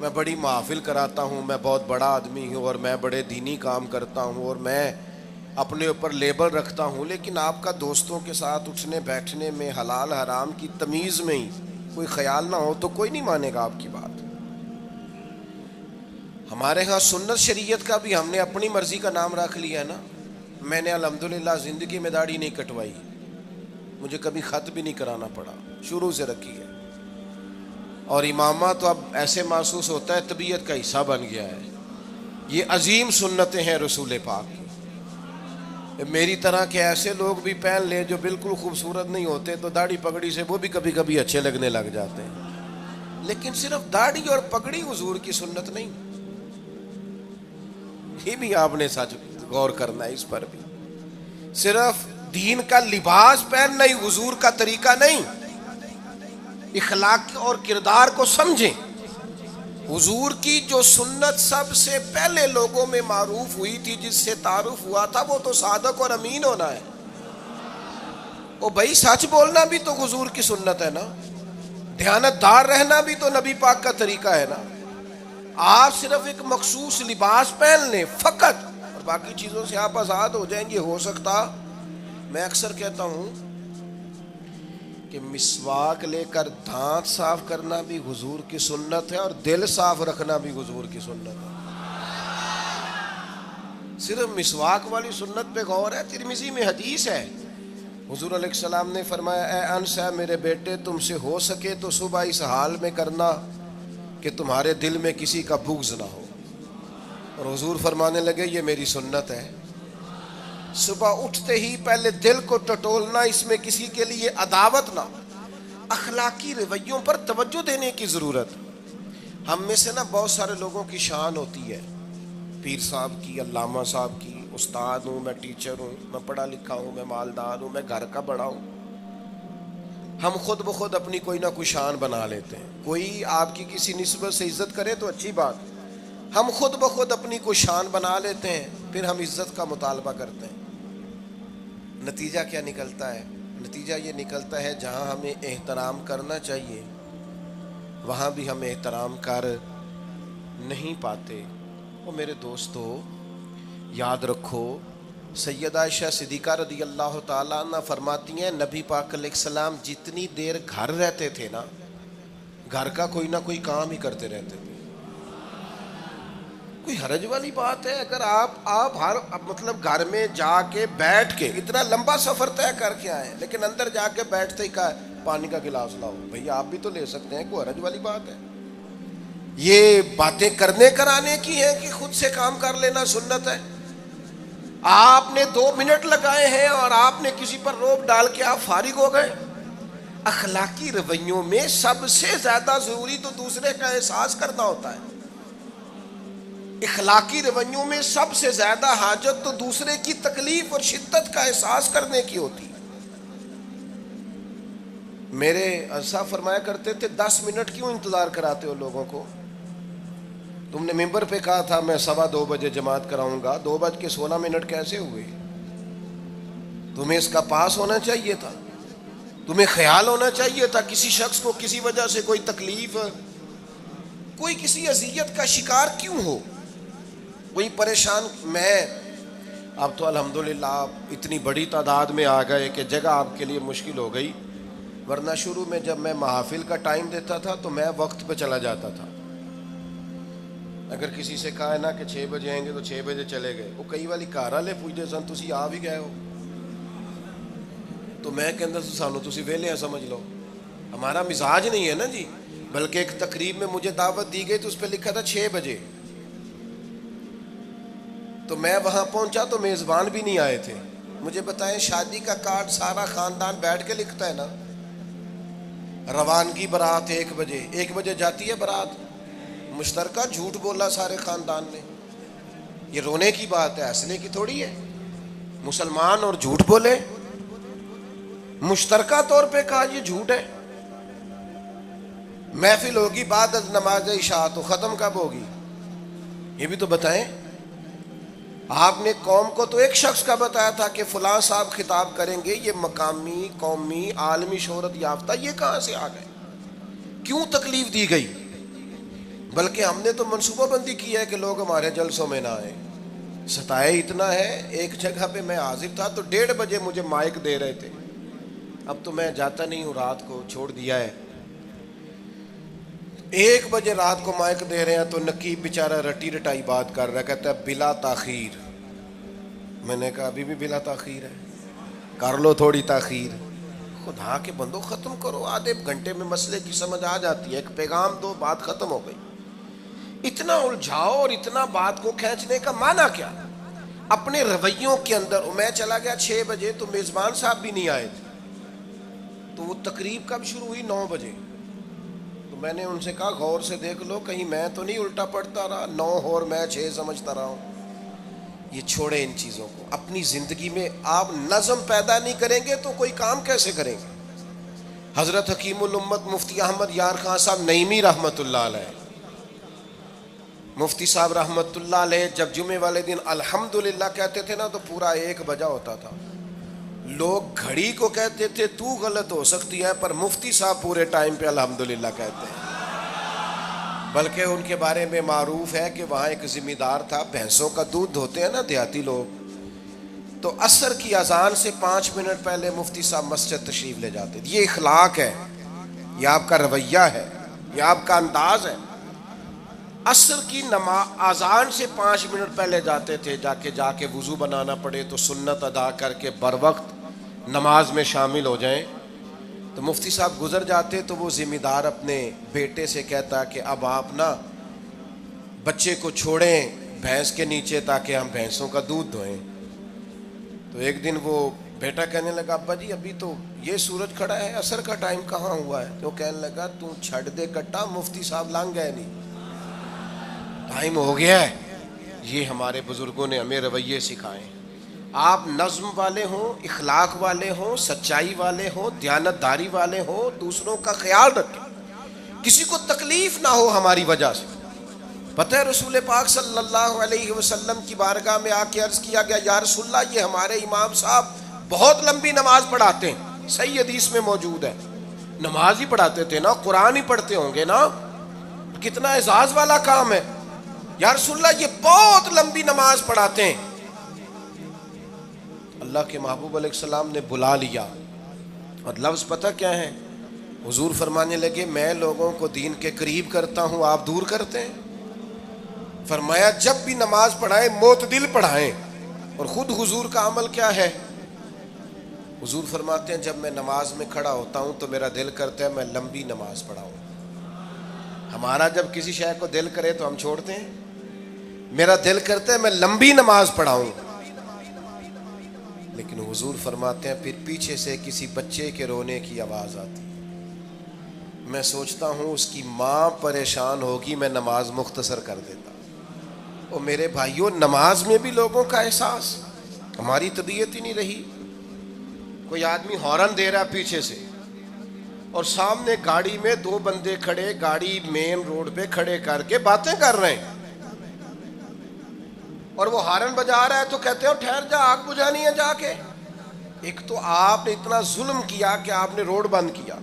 میں بڑی محافل کراتا ہوں، میں بہت بڑا آدمی ہوں اور میں بڑے دینی کام کرتا ہوں اور میں اپنے اوپر لیبل رکھتا ہوں، لیکن آپ کا دوستوں کے ساتھ اٹھنے بیٹھنے میں حلال حرام کی تمیز میں ہی کوئی خیال نہ ہو تو کوئی نہیں مانے گا آپ کی بات۔ ہمارے ہاں سنت شریعت کا بھی ہم نے اپنی مرضی کا نام رکھ لیا ہے نا۔ میں نے الحمدللہ زندگی میں داڑھی نہیں کٹوائی، مجھے کبھی خط بھی نہیں کرانا پڑا، شروع سے رکھی ہے، اور امامہ تو اب ایسے محسوس ہوتا ہے طبیعت کا حصہ بن گیا ہے۔ یہ عظیم سنتیں ہیں رسول پاک کی۔ میری طرح کے ایسے لوگ بھی پہن لیں جو بالکل خوبصورت نہیں ہوتے تو داڑھی پگڑی سے وہ بھی کبھی کبھی اچھے لگنے لگ جاتے ہیں، لیکن صرف داڑھی اور پگڑی حضور کی سنت نہیں، یہ بھی آپ نے سچ غور کرنا ہے اس پر بھی۔ صرف دین کا لباس پہننا ہی حضور کا طریقہ نہیں، اخلاق اور کردار کو سمجھیں۔ حضور کی جو سنت سب سے پہلے لوگوں میں معروف ہوئی تھی، جس سے تعارف ہوا تھا، وہ تو صادق اور امین ہونا ہے۔ او بھائی سچ بولنا بھی تو حضور کی سنت ہے نا، دیانتدار رہنا بھی تو نبی پاک کا طریقہ ہے نا۔ آپ صرف ایک مخصوص لباس پہن لیں فقط اور باقی چیزوں سے آپ آزاد ہو جائیں گے، ہو سکتا، میں اکثر کہتا ہوں کہ مسواک لے کر دانت صاف کرنا بھی حضور کی سنت ہے اور دل صاف رکھنا بھی حضور کی سنت ہے۔ صرف مسواک والی سنت پہ غور ہے، ترمذی میں حدیث ہے، حضور علیہ السلام نے فرمایا اے انس ہے میرے بیٹے، تم سے ہو سکے تو صبح اس حال میں کرنا کہ تمہارے دل میں کسی کا بغض نہ ہو، اور حضور فرمانے لگے یہ میری سنت ہے۔ صبح اٹھتے ہی پہلے دل کو ٹٹولنا، اس میں کسی کے لیے عداوت نہ۔ اخلاقی رویوں پر توجہ دینے کی ضرورت۔ ہم میں سے نا بہت سارے لوگوں کی شان ہوتی ہے، پیر صاحب کی، علامہ صاحب کی، استاد ہوں، میں ٹیچر ہوں، میں پڑھا لکھا ہوں، میں مالدار ہوں، میں گھر کا بڑا ہوں۔ ہم خود بخود اپنی کوئی نہ کوئی شان بنا لیتے ہیں، کوئی آپ کی کسی نسبت سے عزت کرے تو اچھی بات، ہم خود بخود اپنی کوئی شان بنا لیتے ہیں، پھر ہم عزت کا مطالبہ کرتے ہیں۔ نتیجہ کیا نکلتا ہے؟ نتیجہ یہ نکلتا ہے جہاں ہمیں احترام کرنا چاہیے وہاں بھی ہم احترام کر نہیں پاتے۔ اور میرے دوستو یاد رکھو، سیدہ عائشہ صدیقہ رضی اللہ تعالیٰ عنہ فرماتی ہیں نبی پاک علیہ السلام جتنی دیر گھر رہتے تھے نا، گھر کا کوئی نہ کوئی کام ہی کرتے رہتے تھے۔ کوئی حرج والی بات ہے اگر آپ ہر مطلب گھر میں جا کے بیٹھ کے اتنا لمبا سفر طے کر کے آئے لیکن اندر جا کے بیٹھتے ہی کہا پانی کا گلاس لاؤ، بھئی آپ بھی تو لے سکتے ہیں، کوئی حرج والی بات ہے؟ یہ باتیں کرنے کرانے کی ہیں کہ خود سے کام کر لینا سنت ہے؟ آپ نے 2 منٹ لگائے ہیں اور آپ نے کسی پر روب ڈال کے آپ فارغ ہو گئے۔ اخلاقی رویوں میں سب سے زیادہ ضروری تو دوسرے کا احساس کرنا ہوتا ہے۔ اخلاقی رویوں میں سب سے زیادہ حاجت تو دوسرے کی تکلیف اور شدت کا احساس کرنے کی ہوتی ہے۔ میرے صاحب فرمایا کرتے تھے 10 منٹ کیوں انتظار کراتے ہو لوگوں کو؟ تم نے ممبر پہ کہا تھا میں 2:15 بجے جماعت کراؤں گا، 2:16 کیسے ہوئے؟ تمہیں اس کا پاس ہونا چاہیے تھا، تمہیں خیال ہونا چاہیے تھا کسی شخص کو کسی وجہ سے کوئی تکلیف، کوئی کسی اذیت کا شکار کیوں ہو، کوئی پریشان۔ میں اب تو الحمدللہ آپ اتنی بڑی تعداد میں آ گئے کہ جگہ آپ کے لیے مشکل ہو گئی، ورنہ شروع میں جب میں محافل کا ٹائم دیتا تھا تو میں وقت پہ چلا جاتا تھا۔ اگر کسی سے کہا ہے نا کہ 6 بجے آئیں گے تو 6 بجے چلے گئے، وہ کئی والی گھر والے پوچھتے سن تسی آ بھی گئے ہو، تو میں کہندا سانو تسی ویلے ہیں سمجھ لو، ہمارا مزاج نہیں ہے نا جی۔ بلکہ ایک تقریب میں مجھے دعوت دی گئی تو اس پہ لکھا تھا 6 بجے، تو میں وہاں پہنچا تو میزبان بھی نہیں آئے تھے۔ مجھے بتائیں شادی کا کارڈ سارا خاندان بیٹھ کے لکھتا ہے نا، روانگی برات 1 بجے جاتی ہے برات، مشترکہ جھوٹ بولا سارے خاندان نے، یہ رونے کی بات ہے، ہنسنے کی تھوڑی ہے۔ مسلمان اور جھوٹ بولے، مشترکہ طور پہ کہا یہ جھوٹ ہے۔ محفل ہوگی بعد از نماز عشاء، تو ختم کب ہوگی یہ بھی تو بتائیں۔ آپ نے قوم کو تو ایک شخص کا بتایا تھا کہ فلاں صاحب خطاب کریں گے، یہ مقامی قومی عالمی شہرت یافتہ، یہ کہاں سے آ گئے؟ کیوں تکلیف دی گئی؟ بلکہ ہم نے تو منصوبہ بندی کی ہے کہ لوگ ہمارے جلسوں میں نہ آئیں۔ ستائے اتنا ہے، ایک جگہ پہ میں حاضر تھا تو 1:30 بجے مجھے مائک دے رہے تھے، اب تو میں جاتا نہیں ہوں، رات کو چھوڑ دیا ہے۔ 1 بجے رات کو مائک دے رہے ہیں تو نقیب بیچارہ رٹی رٹائی بات کر رہا ہے، کہتا ہے بلا تاخیر۔ میں نے کہا ابھی بھی بلا تاخیر ہے، کر لو تھوڑی تاخیر، خدا کے بندو ختم کرو، آدھے گھنٹے میں مسئلے کی سمجھ آ جاتی ہے، ایک پیغام دو، بات ختم ہو گئی۔ اتنا الجھاؤ اور اتنا بات کو کھینچنے کا معنی کیا؟ اپنے رویوں کے اندر۔ میں چلا گیا 6 بجے تو میزبان صاحب بھی نہیں آئے تھے، تو وہ تقریب کب شروع ہوئی؟ 9 بجے۔ تو میں نے ان سے کہا غور سے دیکھ لو کہیں میں تو نہیں الٹا پڑتا رہا، 9 اور میں 6 سمجھتا رہا ہوں۔ یہ چھوڑے ان چیزوں کو، اپنی زندگی میں آپ نظم پیدا نہیں کریں گے تو کوئی کام کیسے کریں گے؟ حضرت حکیم الامت مفتی احمد یار خان صاحب نعیمی رحمۃ اللہ علیہ، مفتی صاحب رحمۃ اللہ علیہ جب جمعے والے دن الحمدللہ کہتے تھے نا تو پورا 1 بجا ہوتا تھا۔ لوگ گھڑی کو کہتے تھے تو غلط ہو سکتی ہے، پر مفتی صاحب پورے ٹائم پہ الحمدللہ کہتے ہیں۔ بلکہ ان کے بارے میں معروف ہے کہ وہاں ایک ذمہ دار تھا، بھینسوں کا دودھ دھوتے ہیں نا دیہاتی لوگ، تو عصر کی اذان سے 5 منٹ پہلے مفتی صاحب مسجد تشریف لے جاتے تھے۔ یہ اخلاق ہے، یہ آپ کا رویہ ہے، یہ آپ کا انداز ہے۔ عصر کی اذان سے 5 منٹ پہلے جاتے تھے، جا کے وضو بنانا پڑے تو سنت ادا کر کے بر وقت نماز میں شامل ہو جائیں۔ تو مفتی صاحب گزر جاتے تو وہ ذمہ دار اپنے بیٹے سے کہتا کہ اب آپ نا بچے کو چھوڑیں بھینس کے نیچے تاکہ ہم بھینسوں کا دودھ دھوئیں۔ تو ایک دن وہ بیٹا کہنے لگا ابا جی ابھی تو یہ سورج کھڑا ہے، عصر کا ٹائم کہاں ہوا ہے؟ تو کہنے لگا تو چھڑ دے کٹا، مفتی صاحب لنگ گئے نہیں، ٹائم ہو گیا ہے۔ یہ ہمارے بزرگوں نے ہمیں رویے سکھائے۔ آپ نظم والے ہوں، اخلاق والے ہوں، سچائی والے ہوں، دیانت داری والے ہوں، دوسروں کا خیال رکھیں، کسی کو تکلیف نہ ہو ہماری وجہ سے۔ پتہ ہے رسول پاک صلی اللہ علیہ وسلم کی بارگاہ میں آ کے عرض کیا گیا یا رسول اللہ یہ ہمارے امام صاحب بہت لمبی نماز پڑھاتے ہیں، صحیح حدیث میں موجود ہے، نماز ہی پڑھاتے تھے نا، قرآن ہی پڑھتے ہوں گے نا، کتنا اعزاز والا کام ہے۔ یا رسول اللہ یہ بہت لمبی نماز پڑھاتے ہیں۔ اللہ کے محبوب علیہ السلام نے بلا لیا، اور لفظ پتہ کیا ہے؟ حضور فرمانے لگے میں لوگوں کو دین کے قریب کرتا ہوں، آپ دور کرتے ہیں۔ فرمایا جب بھی نماز پڑھائیں معتدل پڑھائیں۔ اور خود حضور کا عمل کیا ہے؟ حضور فرماتے ہیں جب میں نماز میں کھڑا ہوتا ہوں تو میرا دل کرتا ہے میں لمبی نماز پڑھاؤں۔ ہمارا جب کسی شے کو دل کرے تو ہم چھوڑتے ہیں، میرا دل کرتا ہے میں لمبی نماز پڑھاؤں۔ لیکن حضور فرماتے ہیں پھر پیچھے سے کسی بچے کے رونے کی آواز آتی، میں سوچتا ہوں اس کی ماں پریشان ہوگی، میں نماز مختصر کر دیتا۔ اور میرے بھائیوں نماز میں بھی لوگوں کا احساس، ہماری طبیعت ہی نہیں رہی۔ کوئی آدمی ہارن دے رہا پیچھے سے، اور سامنے گاڑی میں 2 بندے کھڑے، گاڑی مین روڈ پہ کھڑے کر کے باتیں کر رہے ہیں، اور وہ ہارن بجا رہا ہے تو کہتے ہو ٹھہر جا، آگ بجھانی ہے جا کے۔ ایک تو آپ نے اتنا ظلم کیا کہ آپ نے روڈ بند کیا،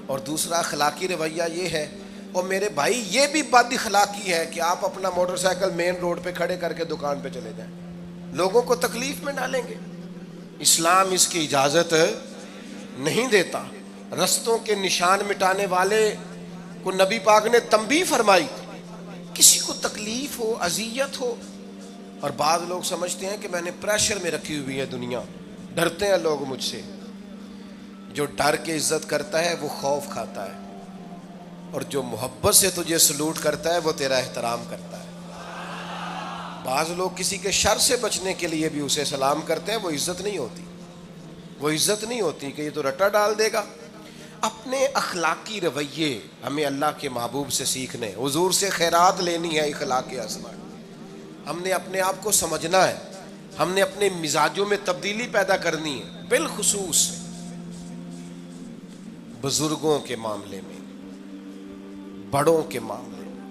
اور دوسرا اخلاقی رویہ یہ ہے، اور میرے بھائی یہ بھی بد اخلاقی ہے کہ آپ اپنا موٹر سائیکل مین روڈ پہ کھڑے کر کے دکان پہ چلے جائیں، لوگوں کو تکلیف میں ڈالیں گے۔ اسلام اس کی اجازت نہیں دیتا۔ رستوں کے نشان مٹانے والے کو نبی پاک نے تنبیہ فرمائی، کسی کو تکلیف ہو، اذیت ہو، اور بعض لوگ سمجھتے ہیں کہ میں نے پریشر میں رکھی ہوئی ہے دنیا، ڈرتے ہیں لوگ مجھ سے۔ جو ڈر کے عزت کرتا ہے وہ خوف کھاتا ہے، اور جو محبت سے تجھے سلوٹ کرتا ہے وہ تیرا احترام کرتا ہے۔ بعض لوگ کسی کے شر سے بچنے کے لیے بھی اسے سلام کرتے ہیں، وہ عزت نہیں ہوتی، وہ عزت نہیں ہوتی کہ یہ تو رٹا ڈال دے گا۔ اپنے اخلاقی رویے ہمیں اللہ کے محبوب سے سیکھنے، حضور سے خیرات لینی ہے، اخلاق حسنہ۔ ہم نے اپنے آپ کو سمجھنا ہے، ہم نے اپنے مزاجوں میں تبدیلی پیدا کرنی ہے، بالخصوص بزرگوں کے معاملے میں، بڑوں کے معاملے میں۔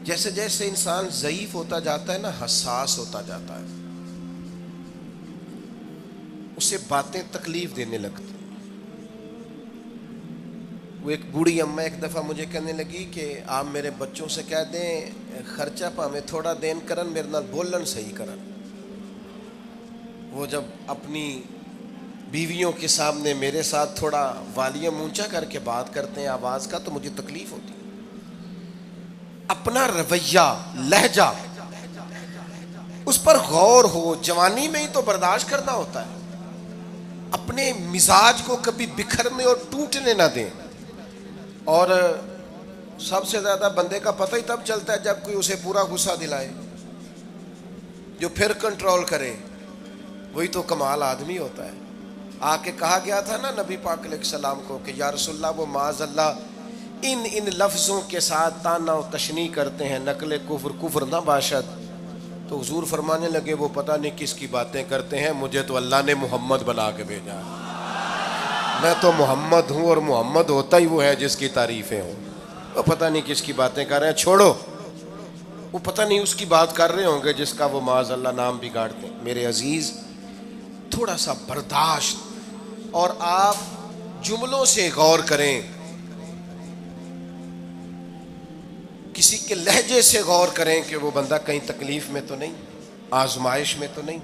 جیسے جیسے انسان ضعیف ہوتا جاتا ہے نا، حساس ہوتا جاتا ہے، اسے باتیں تکلیف دینے لگتی۔ وہ ایک بوڑھی اماں ایک دفعہ مجھے کہنے لگی کہ آپ میرے بچوں سے کہہ دیں خرچہ پامیں تھوڑا دین کرن، میرے نال بولن صحیح کرن۔ وہ جب اپنی بیویوں کے سامنے میرے ساتھ تھوڑا والیوم اونچا کر کے بات کرتے ہیں آواز کا، تو مجھے تکلیف ہوتی ہے۔ اپنا رویہ، لہجہ، اس پر غور ہو، جوانی میں ہی تو برداشت کرنا ہوتا ہے۔ اپنے مزاج کو کبھی بکھرنے اور ٹوٹنے نہ دیں، اور سب سے زیادہ بندے کا پتہ ہی تب چلتا ہے جب کوئی اسے پورا غصہ دلائے، جو پھر کنٹرول کرے، وہی تو کمال آدمی ہوتا ہے۔ آ کے کہا گیا تھا نا نبی پاک علیہ السلام کو کہ یا رسول اللہ وہ معاذ اللہ ان لفظوں کے ساتھ تانا و تشنیع کرتے ہیں، نقل کفر کفر نہ باشد۔ تو حضور فرمانے لگے وہ پتہ نہیں کس کی باتیں کرتے ہیں، مجھے تو اللہ نے محمد بنا کے بھیجا، میں تو محمد ہوں، اور محمد ہوتا ہی وہ ہے جس کی تعریفیں ہوں۔ وہ پتہ نہیں کس کی باتیں کر رہے ہیں، چھوڑو، وہ پتہ نہیں اس کی بات کر رہے ہوں گے جس کا وہ معاذ اللہ نام بگاڑتے ہیں۔ میرے عزیز، تھوڑا سا برداشت، اور آپ جملوں سے غور کریں، کسی کے لہجے سے غور کریں کہ وہ بندہ کہیں تکلیف میں تو نہیں، آزمائش میں تو نہیں۔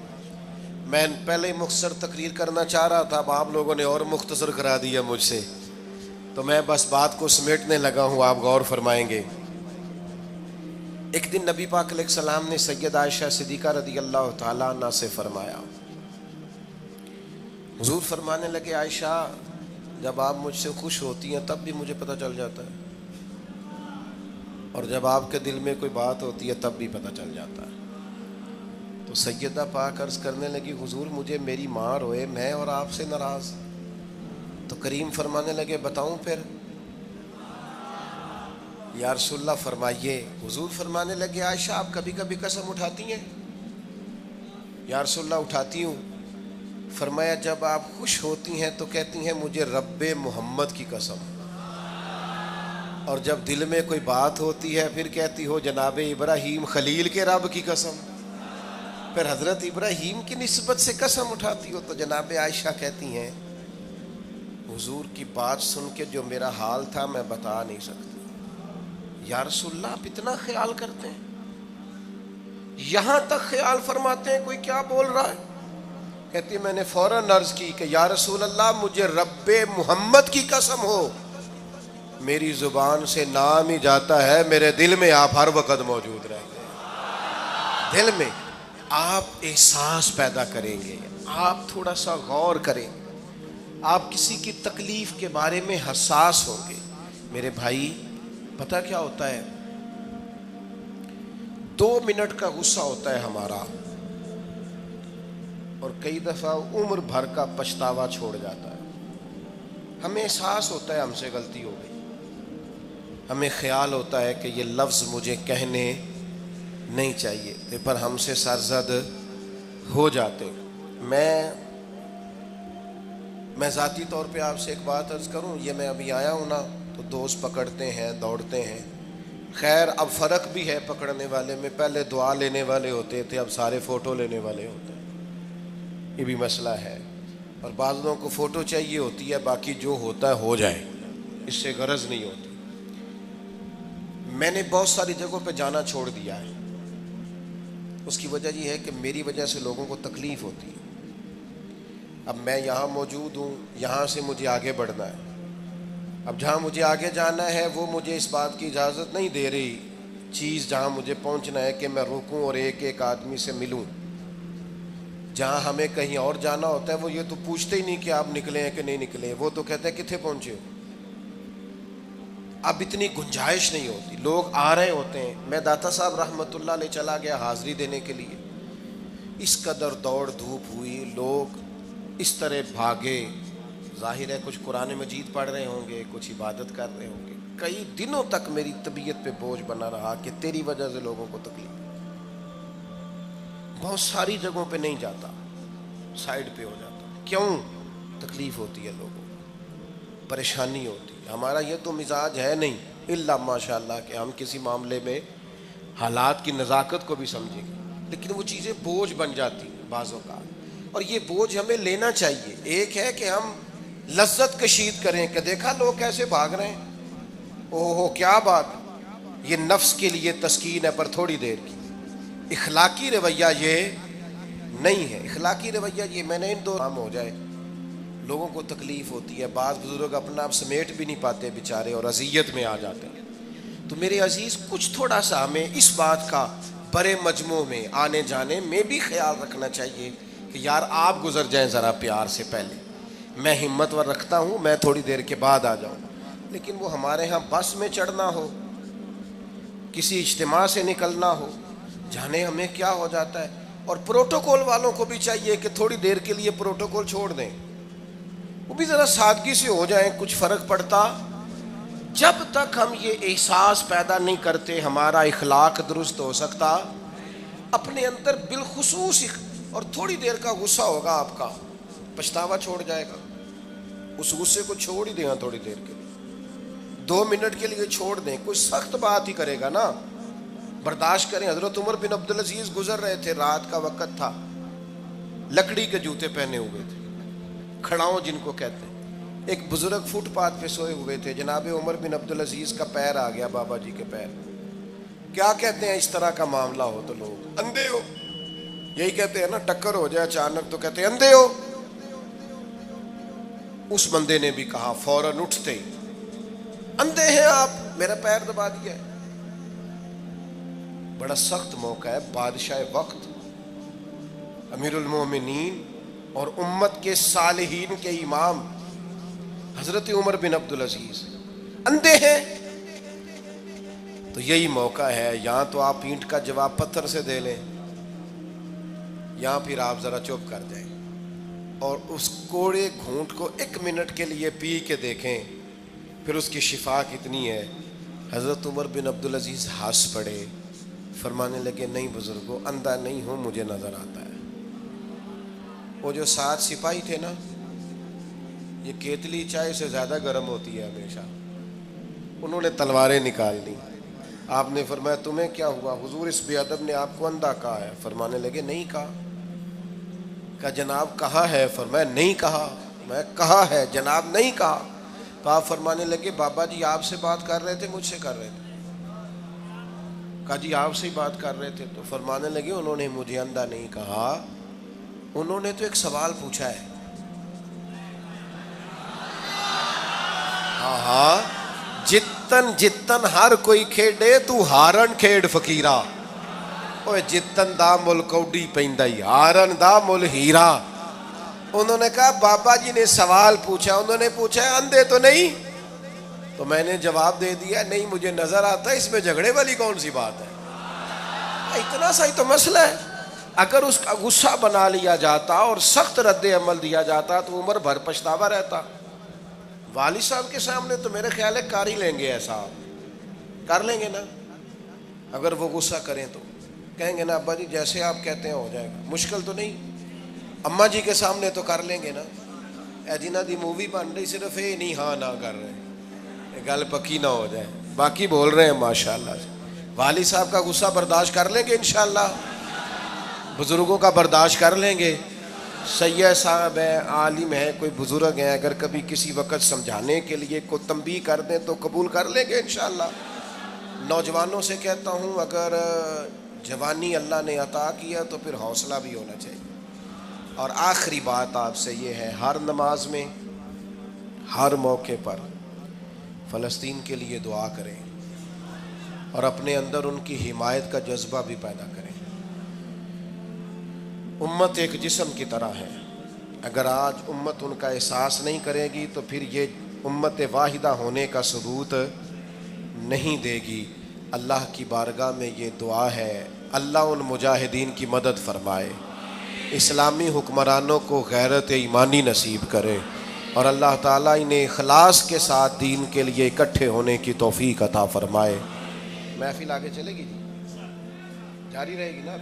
میں پہلے مختصر تقریر کرنا چاہ رہا تھا، اب آپ لوگوں نے اور مختصر کرا دیا مجھ سے، تو میں بس بات کو سمیٹنے لگا ہوں، آپ غور فرمائیں گے۔ ایک دن نبی پاک علیہ السلام نے سید عائشہ صدیقہ رضی اللہ تعالیٰ عنہ سے فرمایا، حضور فرمانے لگے عائشہ جب آپ مجھ سے خوش ہوتی ہیں تب بھی مجھے پتہ چل جاتا ہے، اور جب آپ کے دل میں کوئی بات ہوتی ہے تب بھی پتہ چل جاتا ہے۔ تو سیدہ پاک عرض کرنے لگی حضور مجھے میری ماں روئے، میں اور آپ سے ناراض۔ تو کریم فرمانے لگے بتاؤں پھر؟ یا رسول اللہ فرمائیے۔ حضور فرمانے لگے عائشہ آپ کبھی کبھی قسم اٹھاتی ہیں؟ یا رسول اللہ اٹھاتی ہوں۔ فرمایا جب آپ خوش ہوتی ہیں تو کہتی ہیں مجھے رب محمد کی قسم، اور جب دل میں کوئی بات ہوتی ہے پھر کہتی ہو جناب ابراہیم خلیل کے رب کی قسم، پھر حضرت ابراہیم کی نسبت سے قسم اٹھاتی ہو۔ تو جناب عائشہ کہتی ہیں حضور کی بات سن کے جو میرا حال تھا میں بتا نہیں سکتی۔ یا رسول اللہ آپ اتنا خیال کرتے ہیں؟ یہاں تک خیال فرماتے ہیں کوئی کیا بول رہا ہے؟ کہتی میں نے فوراً عرض کی کہ یا رسول اللہ مجھے رب محمد کی قسم ہو، میری زبان سے نام ہی جاتا ہے، میرے دل میں آپ ہر وقت موجود رہیں گے۔ دل میں آپ احساس پیدا کریں گے، آپ تھوڑا سا غور کریں، آپ کسی کی تکلیف کے بارے میں حساس ہوں گے۔ میرے بھائی پتہ کیا ہوتا ہے، 2 منٹ کا غصہ ہوتا ہے ہمارا، اور کئی دفعہ عمر بھر کا پچھتاوا چھوڑ جاتا ہے۔ ہمیں احساس ہوتا ہے ہم سے غلطی ہو گئی، ہمیں خیال ہوتا ہے کہ یہ لفظ مجھے کہنے نہیں چاہیے تھے، پر ہم سے سرزد ہو جاتے۔ میں میں ذاتی طور پہ آپ سے ایک بات عرض کروں، یہ میں ابھی آیا ہوں نا تو دوست پکڑتے ہیں، دوڑتے ہیں، خیر اب فرق بھی ہے پکڑنے والے میں، پہلے دعا لینے والے ہوتے تھے، اب سارے فوٹو لینے والے ہوتے ہیں، یہ بھی مسئلہ ہے۔ اور بعض لوگوں کو فوٹو چاہیے ہوتی ہے، باقی جو ہوتا ہے ہو جائے، اس سے غرض نہیں ہوتی۔ میں نے بہت ساری جگہوں پہ جانا چھوڑ دیا ہے، اس کی وجہ یہ ہے کہ میری وجہ سے لوگوں کو تکلیف ہوتی ہے۔ اب میں یہاں موجود ہوں، یہاں سے مجھے آگے بڑھنا ہے، اب جہاں مجھے آگے جانا ہے وہ مجھے اس بات کی اجازت نہیں دے رہی چیز جہاں مجھے پہنچنا ہے کہ میں رکوں اور ایک ایک آدمی سے ملوں۔ جہاں ہمیں کہیں اور جانا ہوتا ہے وہ یہ تو پوچھتے ہی نہیں کہ آپ نکلے ہیں کہ نہیں نکلے، وہ تو کہتے ہیں کتنے پہنچے ہو۔ اب اتنی گنجائش نہیں ہوتی، لوگ آ رہے ہوتے ہیں۔ میں داتا صاحب رحمۃ اللہ علیہ چلا گیا حاضری دینے کے لیے، اس قدر دوڑ دھوپ ہوئی، لوگ اس طرح بھاگے، ظاہر ہے کچھ قرآن مجید پڑھ رہے ہوں گے، کچھ عبادت کر رہے ہوں گے۔ کئی دنوں تک میری طبیعت پہ بوجھ بنا رہا کہ تیری وجہ سے لوگوں کو تکلیف۔ بہت ساری جگہوں پہ نہیں جاتا، سائڈ پہ ہو جاتا۔ کیوں؟ تکلیف ہوتی ہے لوگوں کو، پریشانی ہوتی ہے۔ ہمارا یہ تو مزاج ہے نہیں الا ماشاء اللہ کہ ہم کسی معاملے میں حالات کی نزاکت کو بھی سمجھیں گے، لیکن وہ چیزیں بوجھ بن جاتی ہیں بعض اوقات، اور یہ بوجھ ہمیں لینا چاہیے۔ ایک ہے کہ ہم لذت کشید کریں کہ دیکھا لوگ کیسے بھاگ رہے ہیں، اوہ کیا بات، یہ نفس کے لیے تسکین ہے پر تھوڑی دیر کی۔ اخلاقی رویہ یہ نہیں ہے، اخلاقی رویہ یہ میں نے ان دو کام ہو جائے، لوگوں کو تکلیف ہوتی ہے، بعض بزرگ اپنا آپ سمیٹ بھی نہیں پاتے بیچارے اور اذیت میں آ جاتے ہیں۔ تو میرے عزیز کچھ تھوڑا سا ہمیں اس بات کا بڑے مجموع میں آنے جانے میں بھی خیال رکھنا چاہیے کہ یار آپ گزر جائیں ذرا پیار سے، پہلے میں ہمت ور رکھتا ہوں، میں تھوڑی دیر کے بعد آ جاؤں۔ لیکن وہ ہمارے ہاں بس میں چڑھنا ہو، کسی اجتماع سے نکلنا ہو، جانے ہمیں کیا ہو جاتا ہے۔ اور پروٹوکول والوں کو بھی چاہیے کہ تھوڑی دیر کے لیے پروٹوکول چھوڑ دیں، وہ بھی ذرا سادگی سے ہو جائیں، کچھ فرق پڑتا۔ جب تک ہم یہ احساس پیدا نہیں کرتے ہمارا اخلاق درست ہو سکتا، اپنے اندر بالخصوص اور تھوڑی دیر کا غصہ ہوگا آپ کا، پچھتاوا چھوڑ جائے گا، اس غصے کو چھوڑ ہی دیں تھوڑی دیر کے لیے، 2 منٹ کے لیے چھوڑ دیں، کوئی سخت بات ہی کرے گا نا، برداشت کریں۔ حضرت عمر بن عبدالعزیز گزر رہے تھے، رات کا وقت تھا، لکڑی کے جوتے پہنے ہوئے تھے، کھڑاؤں جن کو کہتے ہیں۔ ایک بزرگ فٹ پاتھ پہ سوئے ہوئے تھے، جناب عمر بن عبدالعزیز کا پیر آ گیا بابا جی کے پیر۔ کیا کہتے ہیں اس طرح کا معاملہ ہو تو لوگ؟ اندھے ہو، یہی کہتے ہیں نا، ٹکر ہو جائے اچانک تو کہتے ہیں اندھے ہو۔ اس بندے نے بھی کہا فوراً اٹھتے ہی، اندھے ہیں آپ، میرا پیر دبا دیا ہے۔ بڑا سخت موقع ہے، بادشاہ وقت، امیر المومنین اور امت کے صالحین کے امام حضرت عمر بن عبدالعزیز اندھے ہیں، تو یہی موقع ہے، یہاں تو آپ اینٹ کا جواب پتھر سے دے لیں، یہاں پھر آپ ذرا چپ کر جائیں اور اس کوڑے گھونٹ کو 1 منٹ کے لیے پی کے دیکھیں، پھر اس کی شفا کتنی ہے۔ حضرت عمر بن عبدالعزیز ہنس پڑے، فرمانے لگے نہیں بزرگوں، اندھا نہیں ہوں، مجھے نظر آتا ہے۔ وہ جو 7 سپاہی تھے نا، یہ کیتلی چائے سے زیادہ گرم ہوتی ہے ہمیشہ، انہوں نے تلواریں نکال لی۔ آپ نے فرمایا تمہیں کیا ہوا؟ حضور اس بے ادب نے آپ کو اندھا کہا ہے۔ فرمانے لگے نہیں کہا۔ کہا جناب کہا ہے؟ فرمایا نہیں کہا۔ میں کہا ہے جناب نہیں کہا۔ تو آپ فرمانے لگے بابا جی آپ سے بات کر رہے تھے مجھ سے کر رہے تھے؟ کہا جی آپ سے ہی بات کر رہے تھے۔ تو فرمانے لگے انہوں نے مجھے اندھا نہیں کہا، انہوں نے تو ایک سوال پوچھا ہے۔ ہاں جتن جتن ہر کوئی کھیڈے تو ہارن کھیڈ فقیرا، اوے جتن دا مل کوڈی پیندائی ہارن دا مل ہیرا۔ انہوں نے کہا بابا جی نے سوال پوچھا، انہوں نے پوچھا ہے اندھے تو نہیں؟ تو میں نے جواب دے دیا نہیں مجھے نظر آتا ہے، اس میں جھگڑے والی کون سی بات ہے؟ اتنا سا ہی تو مسئلہ ہے۔ اگر اس کا غصہ بنا لیا جاتا اور سخت رد عمل دیا جاتا تو عمر بھر پچھتاوا رہتا۔ والد صاحب کے سامنے تو میرے خیال ہے کر ہی لیں گے، ایسا کر لیں گے نا، اگر وہ غصہ کریں تو کہیں گے نا ابا جی جیسے آپ کہتے ہیں ہو جائے گا، مشکل تو نہیں۔ اماں جی کے سامنے تو کر لیں گے نا، اے جنہ دی مووی بن رہی صرف یہ نہیں ہاں نہ کر رہے، گل پکی نہ ہو جائے، باقی بول رہے ہیں ماشاءاللہ۔ والد صاحب کا غصہ برداشت کر لیں گے انشاءاللہ، بزرگوں کا برداشت کر لیں گے۔ سید صاحب ہیں، عالم ہیں، کوئی بزرگ ہیں، اگر کبھی کسی وقت سمجھانے کے لیے کوئی تنبیہ کر دیں تو قبول کر لیں گے انشاءاللہ۔ نوجوانوں سے کہتا ہوں اگر جوانی اللہ نے عطا کیا تو پھر حوصلہ بھی ہونا چاہیے۔ اور آخری بات آپ سے یہ ہے، ہر نماز میں ہر موقع پر فلسطین کے لیے دعا کریں اور اپنے اندر ان کی حمایت کا جذبہ بھی پیدا کریں۔ امت ایک جسم کی طرح ہے، اگر آج امت ان کا احساس نہیں کرے گی تو پھر یہ امت واحدہ ہونے کا ثبوت نہیں دے گی۔ اللہ کی بارگاہ میں یہ دعا ہے، اللہ ان مجاہدین کی مدد فرمائے، اسلامی حکمرانوں کو غیرت ایمانی نصیب کرے، اور اللہ تعالیٰ انہیں اخلاص کے ساتھ دین کے لیے اکٹھے ہونے کی توفیق عطا فرمائے۔ محفل آگے چلے گی جی، جاری رہے گی نا؟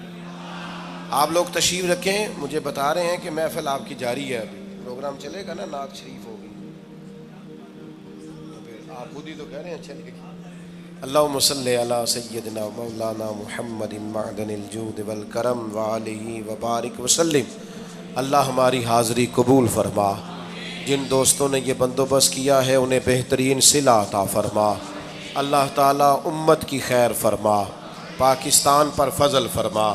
آپ لوگ تشریف رکھیں، مجھے بتا رہے ہیں کہ محفل آپ کی جاری ہے، ابھی پروگرام چلے گا نا، نعت شریف ہوگی، آپ خود ہی تو کہہ رہے ہیں چلے گی۔ اللہم صلی علی سیدنا مولانا محمد معدن الجود والکرم وآلہ وبارک وسلم۔ اللہ ہماری حاضری قبول فرما، جن دوستوں نے یہ بندوبست کیا ہے انہیں بہترین صلہ عطا فرما۔ اللہ تعالیٰ امت کی خیر فرما، پاکستان پر فضل فرما،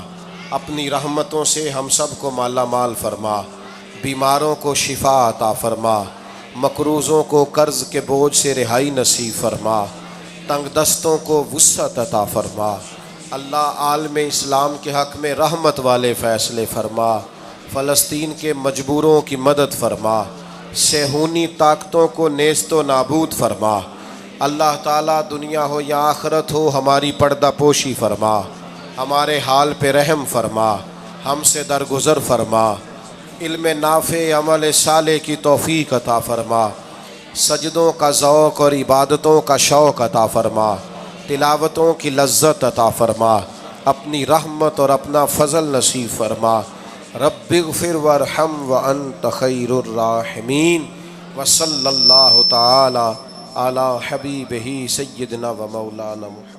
اپنی رحمتوں سے ہم سب کو مالا مال فرما، بیماروں کو شفا عطا فرما، مقروضوں کو قرض کے بوجھ سے رہائی نصیب فرما، تنگ دستوں کو وسعت عطا فرما۔ اللہ عالم اسلام کے حق میں رحمت والے فیصلے فرما، فلسطین کے مجبوروں کی مدد فرما، صہیونی طاقتوں کو نیست و نابود فرما۔ اللہ تعالیٰ دنیا ہو یا آخرت ہو ہماری پردہ پوشی فرما، ہمارے حال پہ رحم فرما، ہم سے درگزر فرما، علم نافع عمل صالح کی توفیق عطا فرما، سجدوں کا ذوق اور عبادتوں کا شوق عطا فرما، تلاوتوں کی لذت عطا فرما، اپنی رحمت اور اپنا فضل نصیب فرما۔ رب اغفر وارحم وانت خیر الراحمین، وصلی اللہ تعالی علی حبیبہ سیدنا و مولانا محمد۔